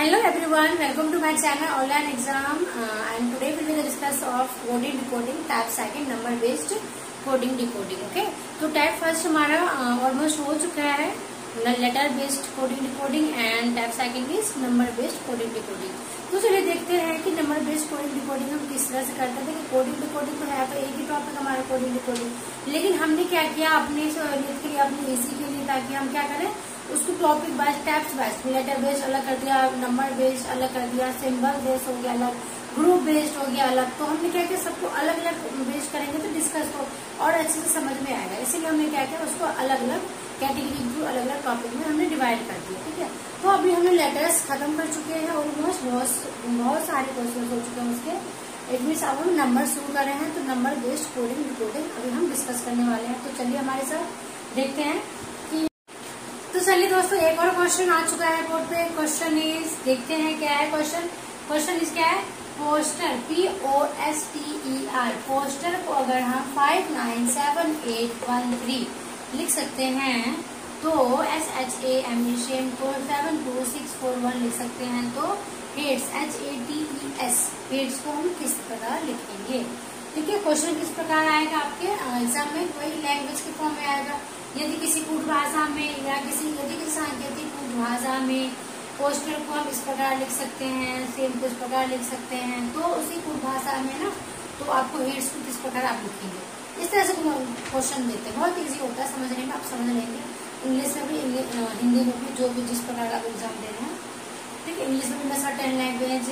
Hello everyone, welcome to my channel Online Exam and today we will discuss of coding decoding type second number based coding decoding. Okay, तो type first हमारा almost हो चुका है, letter based coding decoding and type second is number based coding decoding. तो चलिए देखते हैं कि नंबर बेस्ड कोडिंग डिकोडिंग हम किस तरह से करते थे। कि कोडिंग डिकोडिंग तो है तो एक ही टॉपिक हमारा कोडिंग डिकोडिंग, लेकिन हमने क्या किया अपने सहूलियत के लिए, अपने इसी के लिए, ताकि हम क्या करें उसको topic wise types wise letter based अलग कर दिया, नंबर बेस्ड अलग कर दिया, सिंबल बेस्ड हो गया अलग, ग्रुप बेस्ड हो गया अलग। तो हमने क्या किया सबको अलग अलग बेस्ड करेंगे तो डिस्कस तो और अच्छे से समझ में आएगा, इसीलिए हमने क्या किया उसको अलग अलग कैटेगरी थ्रू अलग अलग टॉपिक में हमने डिवाइड कर दिया। ठीक है, तो अभी हमने लेटर्स खत्म कर चुके हैं, ऑलमोस्ट बहुत सारे क्वेश्चन हो चुके हैं उसके। इट मीन्स अब हम नंबर शुरू कर रहे हैं, तो नंबर बेस्ड कोडिंग डिकोडिंग अभी हम डिस्कस करने वाले हैं। तो चलिए हमारे साथ देखते हैं कि तो चलिए दोस्तों एक और क्वेश्चन आ चुका है बोर्ड पे। क्वेश्चन इज, देखते हैं क्या है क्वेश्चन इज क्या है। पोस्टर POSTER, पोस्टर को अगर हम 597813 लिख सकते हैं तो SHAME को 72641 लिख सकते हैं। तो हेड्स HATES हेड्स को हम किस प्रकार लिखेंगे। ठीक है, क्वेश्चन किस प्रकार आएगा आपके एग्जाम में, वही लैंग्वेज के फॉर्म में आएगा। यदि किसी कूट भाषा में या यदि किसी सांकेतिक कूट भाषा में पोस्टर को हम इस प्रकार लिख सकते हैं, सेम को इस प्रकार लिख सकते हैं, तो उसी कूट भाषा में ना तो आपको हेड्स को किस प्रकार आप लिखेंगे, इस तरह से क्वेश्चन देते हैं। बहुत इजी होता है समझने में, आप समझ लेंगे। इंग्लिश में भी हिंदी में भी जो भी जिस प्रकार का आप एग्जाम दे रहे हैं। ठीक है, इंग्लिश में भी certain language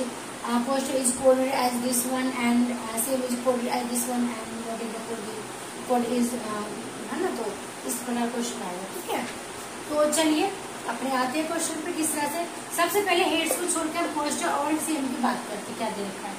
poster is coded as this one and same is coded as this one and what is the code is, है ना। तो इस प्रकार क्वेश्चन आएगा। ठीक है, तो चलिए अपने आते हैं क्वेश्चन पे किस तरह से। सबसे पहले हेड्स को छोड़कर पोस्टर और सेम की बात करते क्या दे रखा है।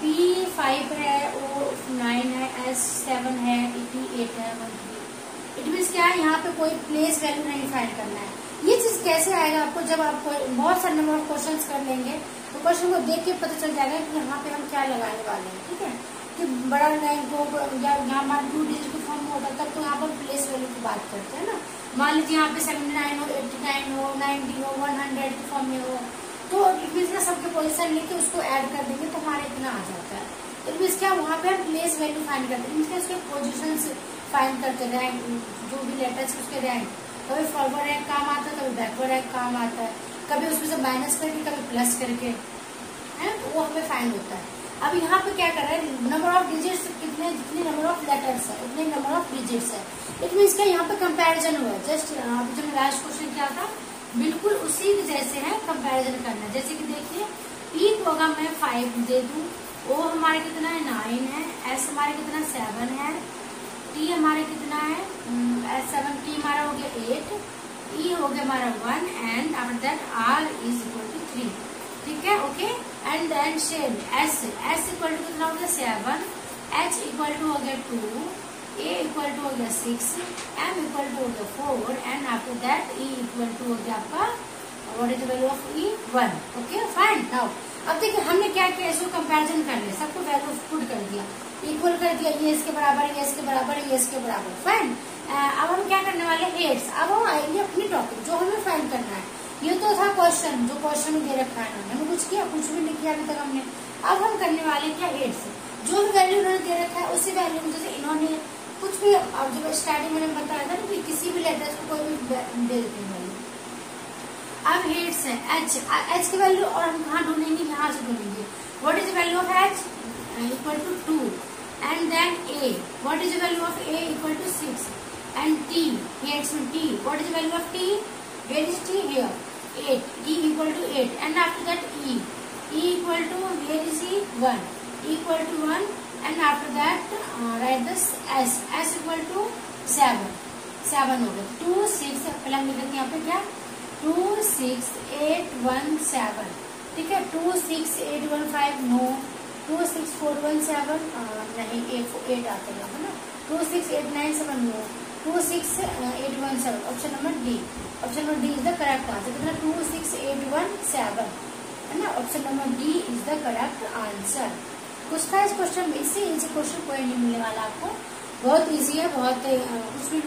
P5 है, O9 है, S7 है, E8 है, 13। इट मीन्स क्या है, यहाँ पे कोई प्लेस वैल्यू नहीं फाइंड करना है। ये चीज कैसे आएगा आपको, जब आप बहुत सारे नंबर ऑफ क्वेश्चन कर लेंगे तो क्वेश्चन को देख के पता चल जाएगा कि यहाँ पे हम क्या लगाने वाले हैं। ठीक है, कि बड़ा रैंक हो या यहाँ हमारा 2 डिजिट के फॉर्म में होता तब तो यहाँ पर प्लेस वैल्यू की बात करते हैं ना। मान लीजिए यहाँ पे 79 हो, 89 हो, 90 हो, 100 के फॉर्म में हो, तो इट मीन्स ना सबके पोजीशन लेके उसको ऐड कर देंगे तो हमारे इतना आ जाता है। इट मीन्स क्या वहाँ पे हम प्लेस वैल्यू फाइंड करते हैं, उसके पोजिशन फाइंड करते हैं, रैंक जो भी लेटर्स उसके रैंक, कभी फॉरवर्ड रैंक काम आता है, कभी बैकवर्ड रैंक काम आता है, कभी उसमें से माइनस करके कभी प्लस करके, है वो हमें फाइंड होता है। अब यहाँ पे क्या कर रहे हैं, नंबर ऑफ डिजिट्स कितने, जितने नंबर ऑफ लेटर्स है उतने नंबर ऑफ डिजिट्स है। इट मीन्स क्या यहाँ पे कंपैरिजन हुआ है। जस्ट अभी जो लास्ट क्वेश्चन क्या था बिल्कुल उसी जैसे है, कंपैरिजन करना है। जैसे कि देखिए P को अगर मैं 5 दे दूं, O हमारे कितना है 9 है, S हमारे कितना 7 है, T हमारे कितना है S7T हमारा हो गया 8, E हो गया हमारा 1 and after that R is equal to 3। ठीक है, okay. And then same S equal to कितना हो गया 7, H इक्वल टू हो गया 2, A इक्वल टू हो गया 6, M इक्वल टू हो गया 4 and after that E equal to हो गया आपका what is the value of E 1। Okay fine. Now अब देखिए हमने क्या किया, इसको कंपैरिजन कर लिया, सबको वैल्यू पुट कर दिया, इक्वल कर दिया, ये इसके बराबर, ये इसके बराबर, ये इसके बराबर। फाइन। अब हम क्या करने वाले हेड्स, अब हम आएंगे अपनी टॉपिक जो हमें फाइंड करना है। ये तो था क्वेश्चन जो क्वेश्चन में दे रखा है, हमने कुछ किया, कुछ भी नहीं किया अभी तक हमने। अब हम करने वाले क्या हेड्स, जो भी वैल्यू उन्होंने दे रखा है उसी वैल्यू में, जैसे इन्होंने कुछ भी, अब जब स्टार्टिंग में बताया था कि किसी भी लेटर को कोई भी दे देते हैं वैल्यू। अब हेड्स है H की वैल्यू, और हम कहाँ ढूंढेंगे, यहाँ से ढूंढेंगे। What is the value of H equal to 2 and then A, what is the value of A equal to 6 and T, heads में T, what is the value of T, where is T here 8, E equal to 8 and after that E equal to where is E 1, equal to 1 and after that write this S equal to 7 हो गया 2 6, पहले हम लिखेंगे यहाँ पे क्या 2 6 8 1 7। ठीक है, 2 6 8 1 5 नो, 2 6 4 1 7 नहीं, 8 आते हैं ना, 2 6 8 9 7 no, 2 6 8 1 7। Option number D, option number D is the correct answer. कितना 2 6 8 1 7 है ना, option number D is the correct answer. कुछ था इस क्वेश्चन में, इससे इजी क्वेश्चन कोई नहीं मिलने वाला आपको, बहुत इजी है, बहुत कुछ भी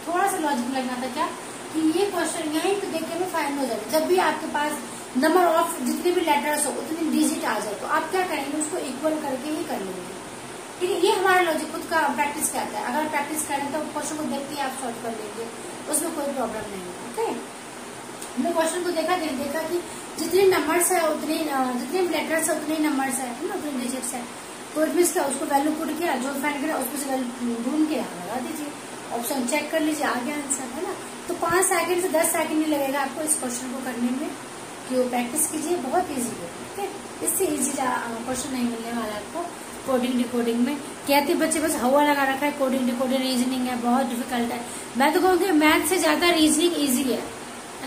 थोड़ा सा लॉजिक लगना था क्या कि ये क्वेश्चन यहीं तो देख के में फाइंड हो जाएगा। जब भी आपके पास नंबर ऑफ जितने भी लेटर्स हो उतने डिजिट आ जाए, तो आप क्या करेंगे, उसको इक्वल करके ही कर लेंगे। ठीक है, ये हमारा लॉजिक खुद का प्रैक्टिस कहता है। अगर प्रैक्टिस करें तो क्वेश्चन को देखते ही आप सॉल्व कर लेंगे, उसमें कोई प्रॉब्लम नहीं है। ओके, हमने क्वेश्चन को देखा कि जितने नंबर्स है उतने, जितने लेटर्स है उतने नंबर्स है ना, उतने डिजिट्स है। तो इसमें इसका उसको वैल्यू पुट किया, जो फाइंड करा उसमें से वैल्यू ढूंढ के लगा दीजिए, ऑप्शन चेक कर लीजिए, आ गया आंसर, है ना। तो 5 सेकंड से 10 सेकंड नहीं लगेगा आपको इस क्वेश्चन को करने में, कि वो प्रैक्टिस कीजिए, बहुत इजी है। ठीक है, इससे इजी क्वेश्चन नहीं मिलने वाला आपको कोडिंग डिकोडिंग में। कहते बच्चे बस हवा लगा रखा है, कोडिंग डिकोडिंग रीजनिंग है बहुत डिफिकल्ट है। मैं तो कहूँगी मैथ से ज्यादा रीजनिंग इजी है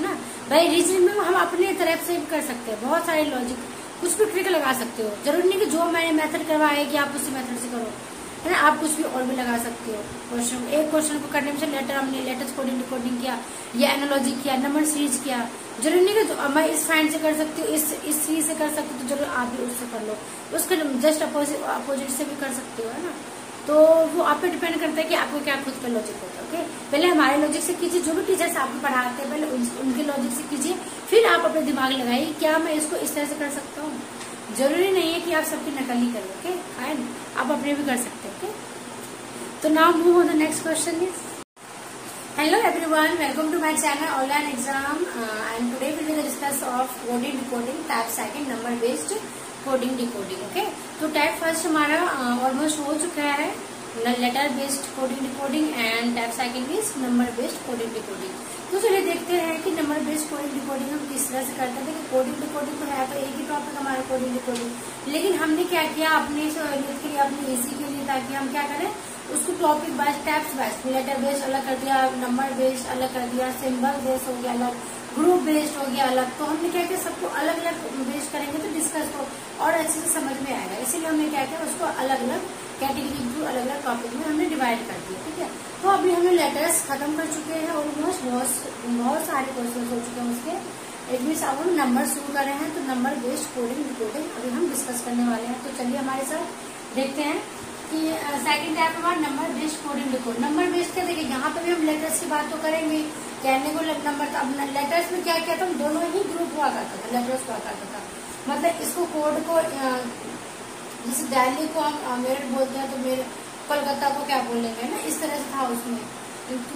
ना भाई। रीजनिंग में हम अपने तरफ से भी कर सकते हैं, बहुत सारे लॉजिक, कुछ भी ट्रिक लगा सकते हो। जरूरी नहीं कि जो मैंने मेथड करवाया है कि आप उसी मेथड से करो, है ना। आप कुछ भी और भी लगा सकते हो। क्वेश्चन एक क्वेश्चन को करने में लेटर, हमने लेटर्स कोडिंग डिकोडिंग किया, या एनालॉजी किया, नंबर सीरीज किया। जरूरी नहीं कि मैं इस फाइंड से कर सकती हूँ, इस सीरीज से कर सकती हूँ, तो जरूर आप भी उससे कर लो, उसके जस्ट अपोजिट से भी कर सकते हो, है ना। तो वो आप पे डिपेंड करता है कि आपको क्या खुद का लॉजिक होता है। ओके, पहले हमारे लॉजिक से कीजिए, जो भी टीचर्स आपको पढ़ाते हैं पहले उनके लॉजिक से कीजिए, फिर आप अपने दिमाग लगाइए क्या मैं इसको इस तरह से कर सकता हूँ। जरूरी नहीं है कि आप सबकी नकल ही करें। ओके फाइन, आप अपने भी कर सकते हैं। ओके, तो now move on the next question is, hello everyone, welcome to my channel online exam and today we will discuss of coding decoding type second number based coding decoding। okay, तो type first हमारा almost हो चुका है, letter based coding decoding, and type second is number based coding decoding. तो चलिए देखते हैं कि नंबर बेस्ड कोडिंग डिकोडिंग हम किस तरह से करते हैं। कोडिंग डिकोडिंग तो है तो एक ही टॉपिक हमारा कोडिंग डिकोडिंग, लेकिन हमने क्या किया अपने सहूलियत के लिए, अपने इजी के लिए, ताकि हम क्या करें उसको topic wise, tabs wise, letter based अलग कर दिया, नंबर बेस्ड अलग कर दिया, सिंबल बेस्ड हो गया अलग, ग्रुप बेस्ड हो गया अलग। तो हमने क्या किया सबको अलग अलग बेस्ड करेंगे तो डिस्कस को और अच्छे से समझ में आएगा, इसीलिए हमने क्या किया उसको अलग अलग कैटेगरी थ्रू अलग अलग टॉपिक में हमने डिवाइड कर दिया। ठीक है, तो अभी हमने लेटर्स खत्म कर चुके हैं, ऑलमोस्ट बहुत सारे क्वेश्चन हो चुके हैं उसके। इट मीन्स अब हम नंबर शुरू कर रहे हैं, तो नंबर बेस्ड कोडिंग डिकोडिंग अभी हम डिस्कस करने वाले हैं। तो चलिए हमारे साथ देखते हैं कि सेकंड टाइप हमारा number based coding decoding. Number based क्या, देखिए यहाँ पे भी हम लेटर्स की बात तो करेंगे, कहने को नंबर, अब लेटर्स में क्या किया था, दोनों ही ग्रुप हुआ करता था, लेटर्स हुआ करता था। मतलब इसको कोड को, जैसे दिल्ली को हम मेरठ बोलते हैं, तो मेरे कोलकाता को क्या बोलेंगे ना, इस तरह से था। उसमें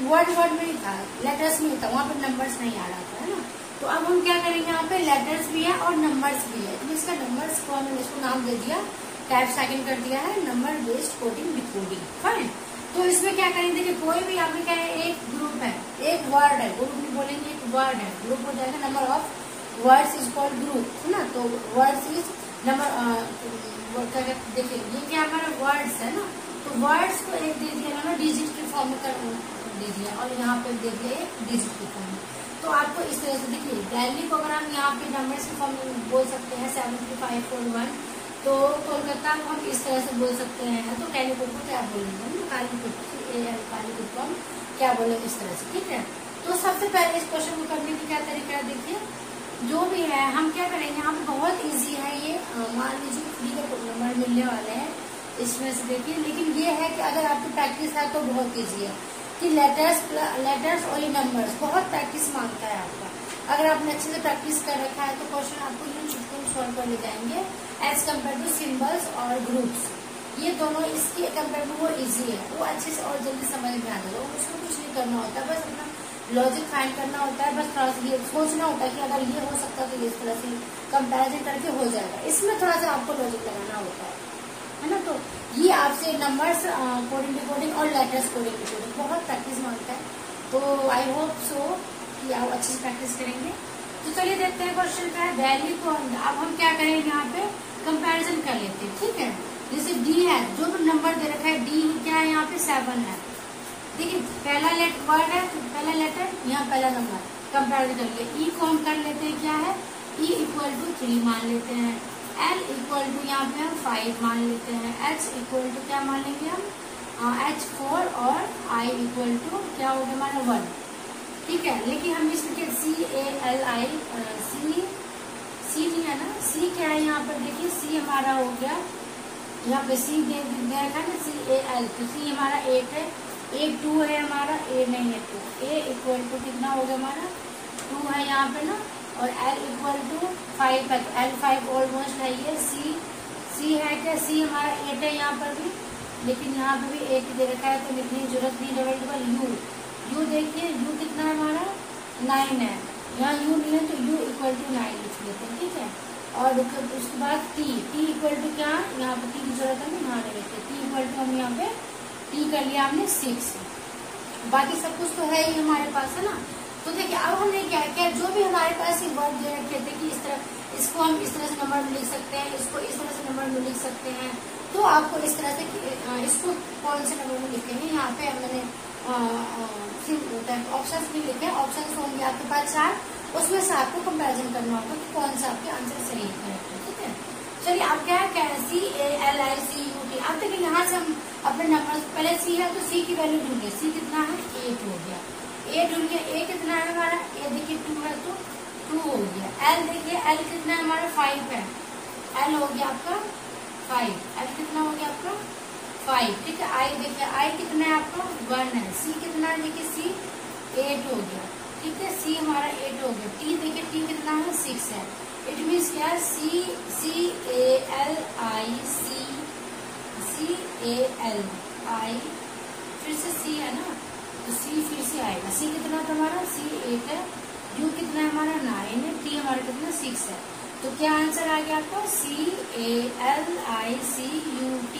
वर्ड में ही था, लेटर्स में ही था, वहाँ पे नंबर्स नहीं आ रहा था, है ना। तो अब हम क्या करेंगे, यहाँ पे लेटर्स भी है और नंबर्स भी है, तो इसका नंबर्स को हमने इसको नाम दे दिया, टाइप सेकंड कर दिया है number based coding decoding. Fine, तो इसमें क्या करेंगे, देखिए कोई भी आपने क्या है, एक ग्रुप है, एक वर्ड है, ग्रुप नहीं बोलेंगे, एक वर्ड है, ग्रुप हो जाएगा, number of words is called group, है ना। तो वर्ड्स इज नंबर, देखिए ये क्या हमारा वर्ड्स है ना, तो वर्ड्स को एक दे दिया ना डिजिट के फॉर्म में दे दिया, और यहाँ पे दे दिया एक डिजिट के फॉर्म में। तो आपको इस तरह से देखिए दिल्ली को अगर हम यहाँ पे नंबर्स के फॉर्म में बोल सकते हैं 73541, तो कोलकाता को हम इस तरह से बोल सकते हैं। तो कैलीकट को क्या बोलेंगे, कालीकट को हम क्या बोलेंगे इस तरह से। ठीक है, तो सबसे पहले इस क्वेश्चन को करने की क्या तरीका है, देखिए जो भी है हम क्या करेंगे, यहाँ पे बहुत इजी है ये। मान लीजिए फ्री का नंबर मिलने वाले हैं इसमें से, देखिए लेकिन ये है कि अगर आपकी प्रैक्टिस है तो बहुत इजी है कि लेटर्स और ये नंबर्स बहुत प्रैक्टिस मांगता है आपका। अगर आपने अच्छे से प्रैक्टिस कर रखा है तो क्वेश्चन आपको यूं चुटकुल सॉल्व कर ले जाएंगे एज कम्पेयर टू सिंबल्स और ग्रुप्स। ये दोनों इसके कम्पेयर टू वो इजी है, वो अच्छे से और जल्दी समझ में आ जाएगा। उसको कुछ नहीं करना होता, बस अपना लॉजिक फाइंड करना होता है, बस थोड़ा सा ये सोचना होता है कि अगर ये हो सकता है तो ये इस तरह से कंपैरिजन करके हो जाएगा। इसमें थोड़ा सा आपको लॉजिक लगाना होता है ना। तो ये आपसे नंबर्स कोडिंग डिकोडिंग और लेटर्स कोडिंग डिकोडिंग बहुत प्रैक्टिस मांगता है, तो आई होप सो कि आप अच्छे से प्रैक्टिस करेंगे। तो चलिए देखते हैं क्वेश्चन का है, वैल्यू को अब हम क्या करेंगे, यहाँ पे कंपैरिजन कर लेते हैं। ठीक है, जैसे डी है, जो भी नंबर दे रखा है डी क्या है, यहाँ पे 7 है। देखिए पहला वर्ड है, पहला लेटर, यहाँ पहला नंबर, कंपेरिजन कर लिए। ई को हम कर लेते हैं क्या है, ई इक्वल टू 3 मान लेते हैं, एल इक्वल टू यहाँ पे हम 5 मान लेते हैं, एच इक्वल टू क्या मान लेंगे हम एच 4, और आई इक्वल टू क्या हो गया हमारा 1। ठीक है, लेकिन हम इसमें CALI सी नहीं है ना, सी क्या है यहाँ पर, देखिए सी हमारा हो गया, यहाँ पे सी दे रखा है ना CAL, तो सी हमारा 8 है, ए 2 है हमारा, ए नहीं है 2, ए इक्वल टू कितना हो गया हमारा 2 है यहाँ पे ना, और एल इक्वल टू 5 है तो L5 ऑलमोस्ट है ये। सी है क्या, सी हमारा 8 है यहाँ पर भी, लेकिन यहाँ पे भी 8 दे रखा है तो लिखने की जरूरत नहीं। डबल यू देखिए यू कितना है हमारा 9 है, यहाँ यू नहीं है तो u इक्वल टू 9 लिख लेते हैं, ठीक है। और उसके बाद टी इक्वल टू क्या, यहाँ पे टी की जरूरत है ना, यहाँ नहीं लिखते। टी इक्वल टू हम यहाँ पे टी कर लिया हमने 6, बाकी सब कुछ तो है ही हमारे पास, है ना। तो देखिए अब हमने क्या किया, जो भी हमारे पास ये वर्ड दे रखे थे कि इस तरह, इसको हम इस तरह से नंबर में लिख सकते हैं, इसको इस तरह से नंबर में लिख सकते हैं, तो आपको इस तरह से इसको कौन से नंबर में लिखेंगे, यहाँ पे मैंने ऑप्शन भी लिखे। ऑप्शन होंगे आपके पास 4, उसमें से आपको कंपैरिजन करना होगा कि कौन सा आपके आंसर सही है, ठीक है। चलिए अब क्या है, CALICUT। अब देखिए यहाँ से हम अपने नंबर, पहले सी है तो सी की वैल्यू ढूंढिए। सी कितना है 8 हो गया, ए ढूंढिए। ए कितना है हमारा, ए देखिए 2 है तो 2 हो गया। एल देखिए, एल कितना है हमारा 5 है, एल हो गया आपका 5। एल कितना हो गया आपका 5, ठीक है। आई देखिए, आई कितना है आपका 1 है। सी कितना है देखिए, सी 8 हो गया, ठीक है। सी हमारा 8 हो गया। टी देखिए, टी कितना है 6 है। इट मीन्स क्या, CALI, फिर से सी है ना, तो सी फिर से आएगा। सी कितना था हमारा, सी 8 है। यू कितना है हमारा 9 है। टी हमारा कितना 6 है। तो क्या आंसर आ गया आपका, CALICUT।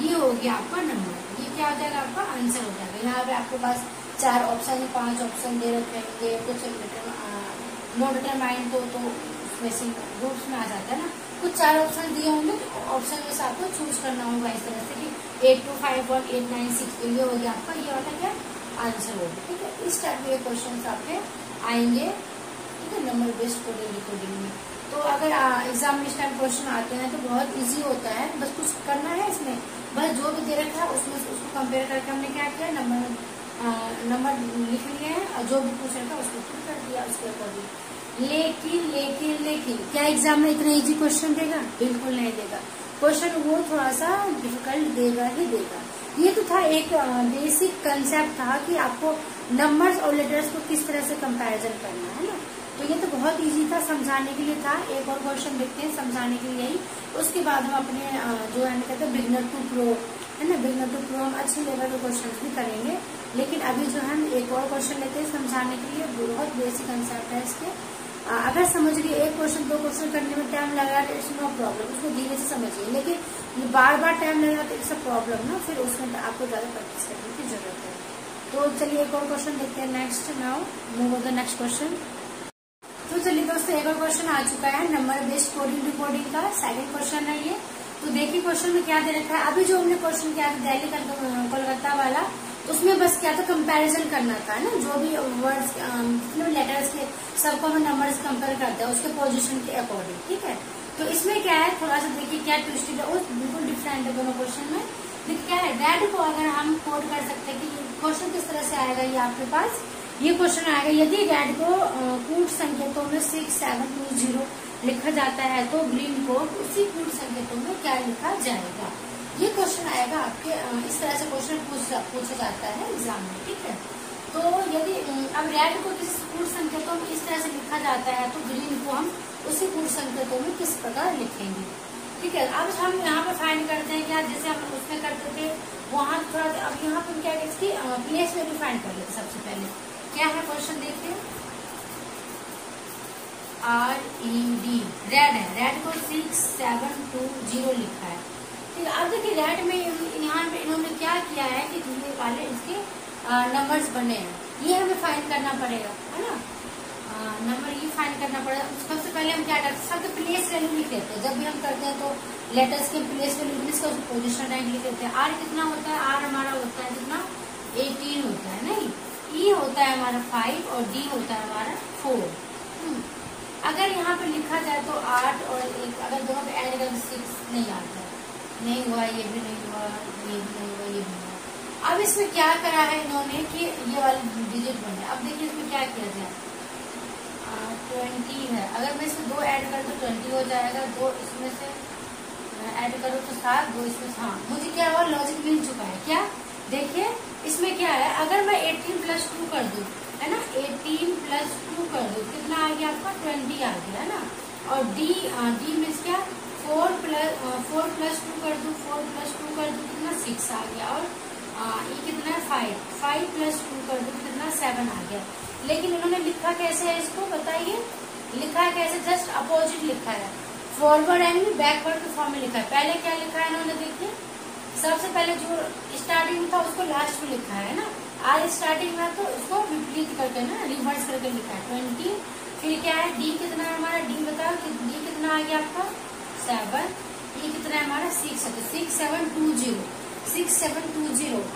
ये हो गया आपका नंबर। ये क्या हो जाएगा, आपका आंसर हो जाएगा। यहाँ पे आपके पास 4 ऑप्शन, 5 ऑप्शन दे रखे होंगे, कुछ नो डिटरमाइंड तो वैसे ग्रुप्स में आ जाता है ना। कुछ 4 ऑप्शन दिए होंगे, ऑप्शन में से आपको चूज करना होगा इस तरह से कि 8 2 5 1 8 9 6। ये हो गया आपका, ये वाला क्या आंसर होगा, ठीक है। इस टाइप के क्वेश्चन आपके आएंगे, ठीक है, नंबर बेस्ड कोडिंग डिकोडिंग में। तो अगर एग्जाम में इस टाइप क्वेश्चन आते हैं तो बहुत इजी होता है, बस कुछ करना है इसमें, बस जो भी दे रखा है उसमें उसको कंपेयर करके हमने क्या किया, नंबर लिख लिए हैं और जो भी पूछ रखा उसको फिल कर दिया उसके अकॉर्डिंग। लेकिन क्या एग्जाम में इतना इजी क्वेश्चन देगा, बिल्कुल नहीं देगा। क्वेश्चन वो थोड़ा सा डिफिकल्ट देगा ही देगा। ये तो था एक बेसिक कंसेप्ट था कि आपको नंबर्स और लेटर्स को किस तरह से कंपैरिजन करना है ना। तो ये तो बहुत इजी था, समझाने के लिए था। एक और क्वेश्चन देखते हैं समझाने के लिए ही, उसके बाद हम अपने जो है कहते हैं बिगिनर टू प्रो, है ना, बिगिनर टू प्रो हम अच्छे लेवल के क्वेश्चन भी करेंगे। लेकिन अभी जो है हम एक और क्वेश्चन लेते हैं समझाने के लिए, बहुत बेसिक कंसेप्ट है इसके। अगर समझ लिए, एक क्वेश्चन 2 क्वेश्चन करने में टाइम लगा तो इट्स नो प्रॉब्लम, उसको धीरे से समझिए। लेकिन बार बार टाइम लगा तो इट्स अ प्रॉब्लम ना, फिर उसमें आपको ज्यादा प्रैक्टिस करने की जरूरत है। तो चलिए एक और क्वेश्चन देखते हैं next. Now move the next question. तो चलिए दोस्तों, एक और क्वेश्चन आ चुका है नंबर बेस्ड कोडिंग डिकोडिंग का, सेकंड क्वेश्चन है ये। तो देखिए क्वेश्चन में क्या दे रखा है। अभी जो हमने क्वेश्चन किया था दिल्ली कोलकाता वाला, उसमें बस क्या था, कंपैरिजन करना था ना, जो भी वर्ड्स जितने भी लेटर्स के सबको हम नंबर्स कंपेयर करते हैं उसके पोजीशन के अकॉर्डिंग, ठीक है। तो इसमें क्या है, थोड़ा सा देखिए क्या ट्विस्टेड है, बिल्कुल डिफरेंट है दोनों क्वेश्चन में। देखिए क्या है, डैड को अगर हम कोड कर सकते हैं कि क्वेश्चन किस तरह से आएगा, ये आपके पास ये क्वेश्चन आएगा, यदि डैड को कूट संकेतों में 6 7 2 0 लिखा जाता है तो ग्रीन को उसी कूट संकेतों में क्या लिखा जाएगा। ये क्वेश्चन आएगा आपके, इस तरह से क्वेश्चन पूछा जाता है एग्जाम में, ठीक है। तो यदि अब रेड को किसी कूट संकेतों में इस तरह से लिखा जाता है तो ग्रीन को हम उसी कूट संकेतों में किस प्रकार लिखेंगे, ठीक है। अब हम यहाँ पे फाइंड करते हैं क्या, जैसे हम उसमें करते थे वहां थोड़ा, अब यहाँ पे क्या इसकी प्लेस वैल्यू फाइंड कर लेते। सबसे पहले क्या है क्वेश्चन देखिए, RED रेड है, रेड को 6 7 2 0 लिखा है, ठीक है। अब देखिए रेड में यहाँ पे इन्होंने क्या किया है कि ये वाले इसके नंबर्स बने हैं, ये हमें फाइंड करना पड़ेगा, है ना। नंबर ये फाइंड करना पड़ेगा। सबसे पहले हम क्या करते हैं, सबसे प्लेस वैल्यू लिख लेते हैं। जब भी हम करते हैं तो लेटर्स के प्लेस वैल्यू इसका पोजिशन रैंक लिख लेते हैं। R कितना होता है, R हमारा होता है कितना 18 होता है, नहीं, E होता है हमारा 5 और D होता है हमारा 4। अगर यहाँ पे लिखा जाए तो 8 और 1 अगर दोनों पे ऐड करें 6 नहीं आता है, नहीं हुआ, ये भी नहीं हुआ, ये भी नहीं हुआ, ये भी नहीं हुआ। अब इसमें क्या करा है इन्होंने कि ये वाले डिजिट बने। अब देखिए इसमें क्या किया जाए, 20 है, अगर मैं इसमें 2 ऐड करूँ तो 20 हो जाएगा, 2 इसमें से ऐड करो तो 7, 2 इसमें से, हाँ मुझे क्या हुआ, लॉजिक मिल चुका है। क्या देखिए इसमें क्या है, अगर मैं 18 + 2 कर दूं, है ना, 18 + 2 कर दूं, कितना आ गया आपका 20 आ गया, है ना। और डी मीन्स क्या, 4 प्लस 2 कर दूं, 4 प्लस 2 कर दूं कितना 6 आ गया, और ये कितना है 5 प्लस 2 कर दूं कितना 7 आ गया। लेकिन इन्होंने लिखा कैसे है इसको बताइए, लिखा है कैसे, जस्ट अपोजिट लिखा है, फॉरवर्ड एंड बैकवर्ड के फॉर्म में लिखा है। पहले क्या लिखा है इन्होंने, देखिए सबसे पहले जो स्टार्टिंग में था उसको लास्ट में लिखा है ना, आज स्टार्टिंग में तो उसको विपरीत करके ना रिवर्स करके लिखा है 20। फिर क्या है डी कितना है हमारा, डी बताओ कि डी कितना आ गया आपका 7, ये कितना है हमारा 6 है, तो 6720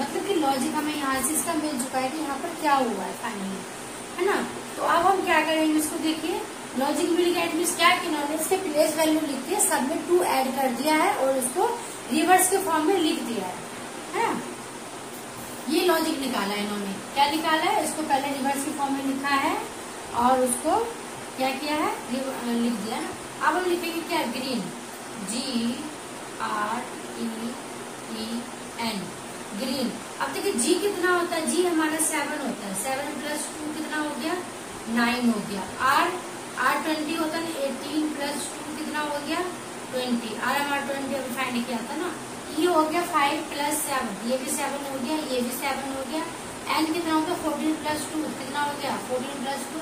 मतलब कि लॉजिक हमें यहाँ से इसका मिल चुका है कि यहाँ पर क्या हुआ है फाइनली, है ना। तो अब हम क्या करेंगे इसको, देखिए लॉजिक मिल गया, मीन्स क्या कि इन्होंने इसके प्लेस वैल्यू लिख के सब में 2 ऐड कर दिया है और उसको रिवर्स के फॉर्म में लिख दिया है ना। ये लॉजिक निकाला है इन्होंने, क्या निकाला है, इसको पहले रिवर्स के फॉर्म में लिखा है और उसको क्या किया है लिख दिया ना। अब हम लिखेंगे क्या, ग्रीन, GREEN, ग्रीन। अब देखिए जी कितना होता है, जी हमारा 7 होता है, 7 प्लस 2 कितना हो गया 9 हो गया। R 20 होता है, 18 प्लस 2 कितना हो गया 20, R हमारा 20 अभी फाइंड किया था ना। ये हो गया 5 प्लस 7, ये भी 7 हो गया, ये भी 7 हो गया। N कितना हो गया 14 प्लस 2 कितना हो गया 14 प्लस 2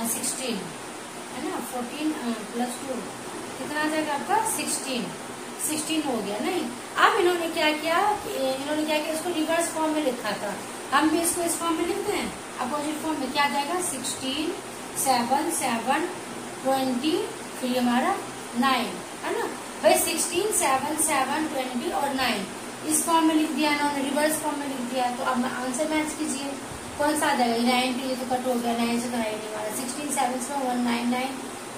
16 है ना, 14 प्लस 2 कितना आ जाएगा आपका 16 हो गया नहीं। अब इन्होंने क्या किया, इसको रिवर्स फॉर्म में लिखा था, हम भी इसको इस फॉर्म में लिखते हैं, अपोजिट फॉर्म में क्या जाएगा 16 7 7 20 फिर हमारा 9 है ना भाई, 16 7 7 20 और 9 इस फॉर्म में लिख दिया इन्होंने, रिवर्स फॉर्म में लिख दिया। तो अब आंसर मैच कीजिए कौन सा आ जाएगा, 90 ये तो कट हो गया, 9 से तो है नहीं हमारा, 16 7 से 199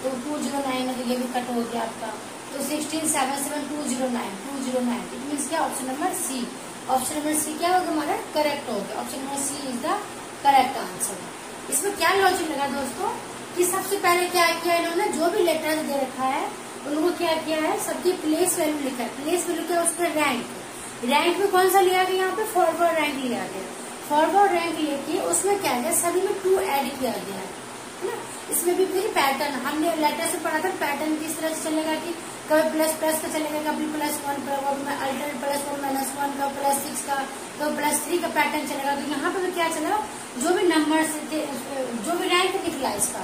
तो 209 है, तो ये भी कट हो गया आपका। तो 16 7 7 209 इट मीन्स क्या, option number C, option number C क्या होगा हमारा करेक्ट हो गया, option number C is the correct answer. इसमें क्या लॉजिक लगा दोस्तों कि सबसे पहले क्या किया इन्होंने, जो भी लेटर्स दे रखा है उनको क्या किया है, सबकी प्लेस वैल्यू लिखा है। प्लेस वैल्यू क्या, उस पर रैंक में कौन सा लिया गया, यहाँ पे फॉरवर्ड रैंक लिया गया। फॉरवर्ड रैंक लेके उसमें क्या है, सभी में 2 ऐड किया गया है ना। इसमें भी फिर पैटर्न हमने लेटर से पढ़ा था, पैटर्न किस तरह से चलेगा कि कभी प्लस प्लस का चलेगा, कभी +1 अल्टरनेट +1 -1 का +6 का, कभी +3 का पैटर्न चलेगा। तो यहाँ पे क्या चला, जो भी नंबर थे, जो भी रैंक निकला इसका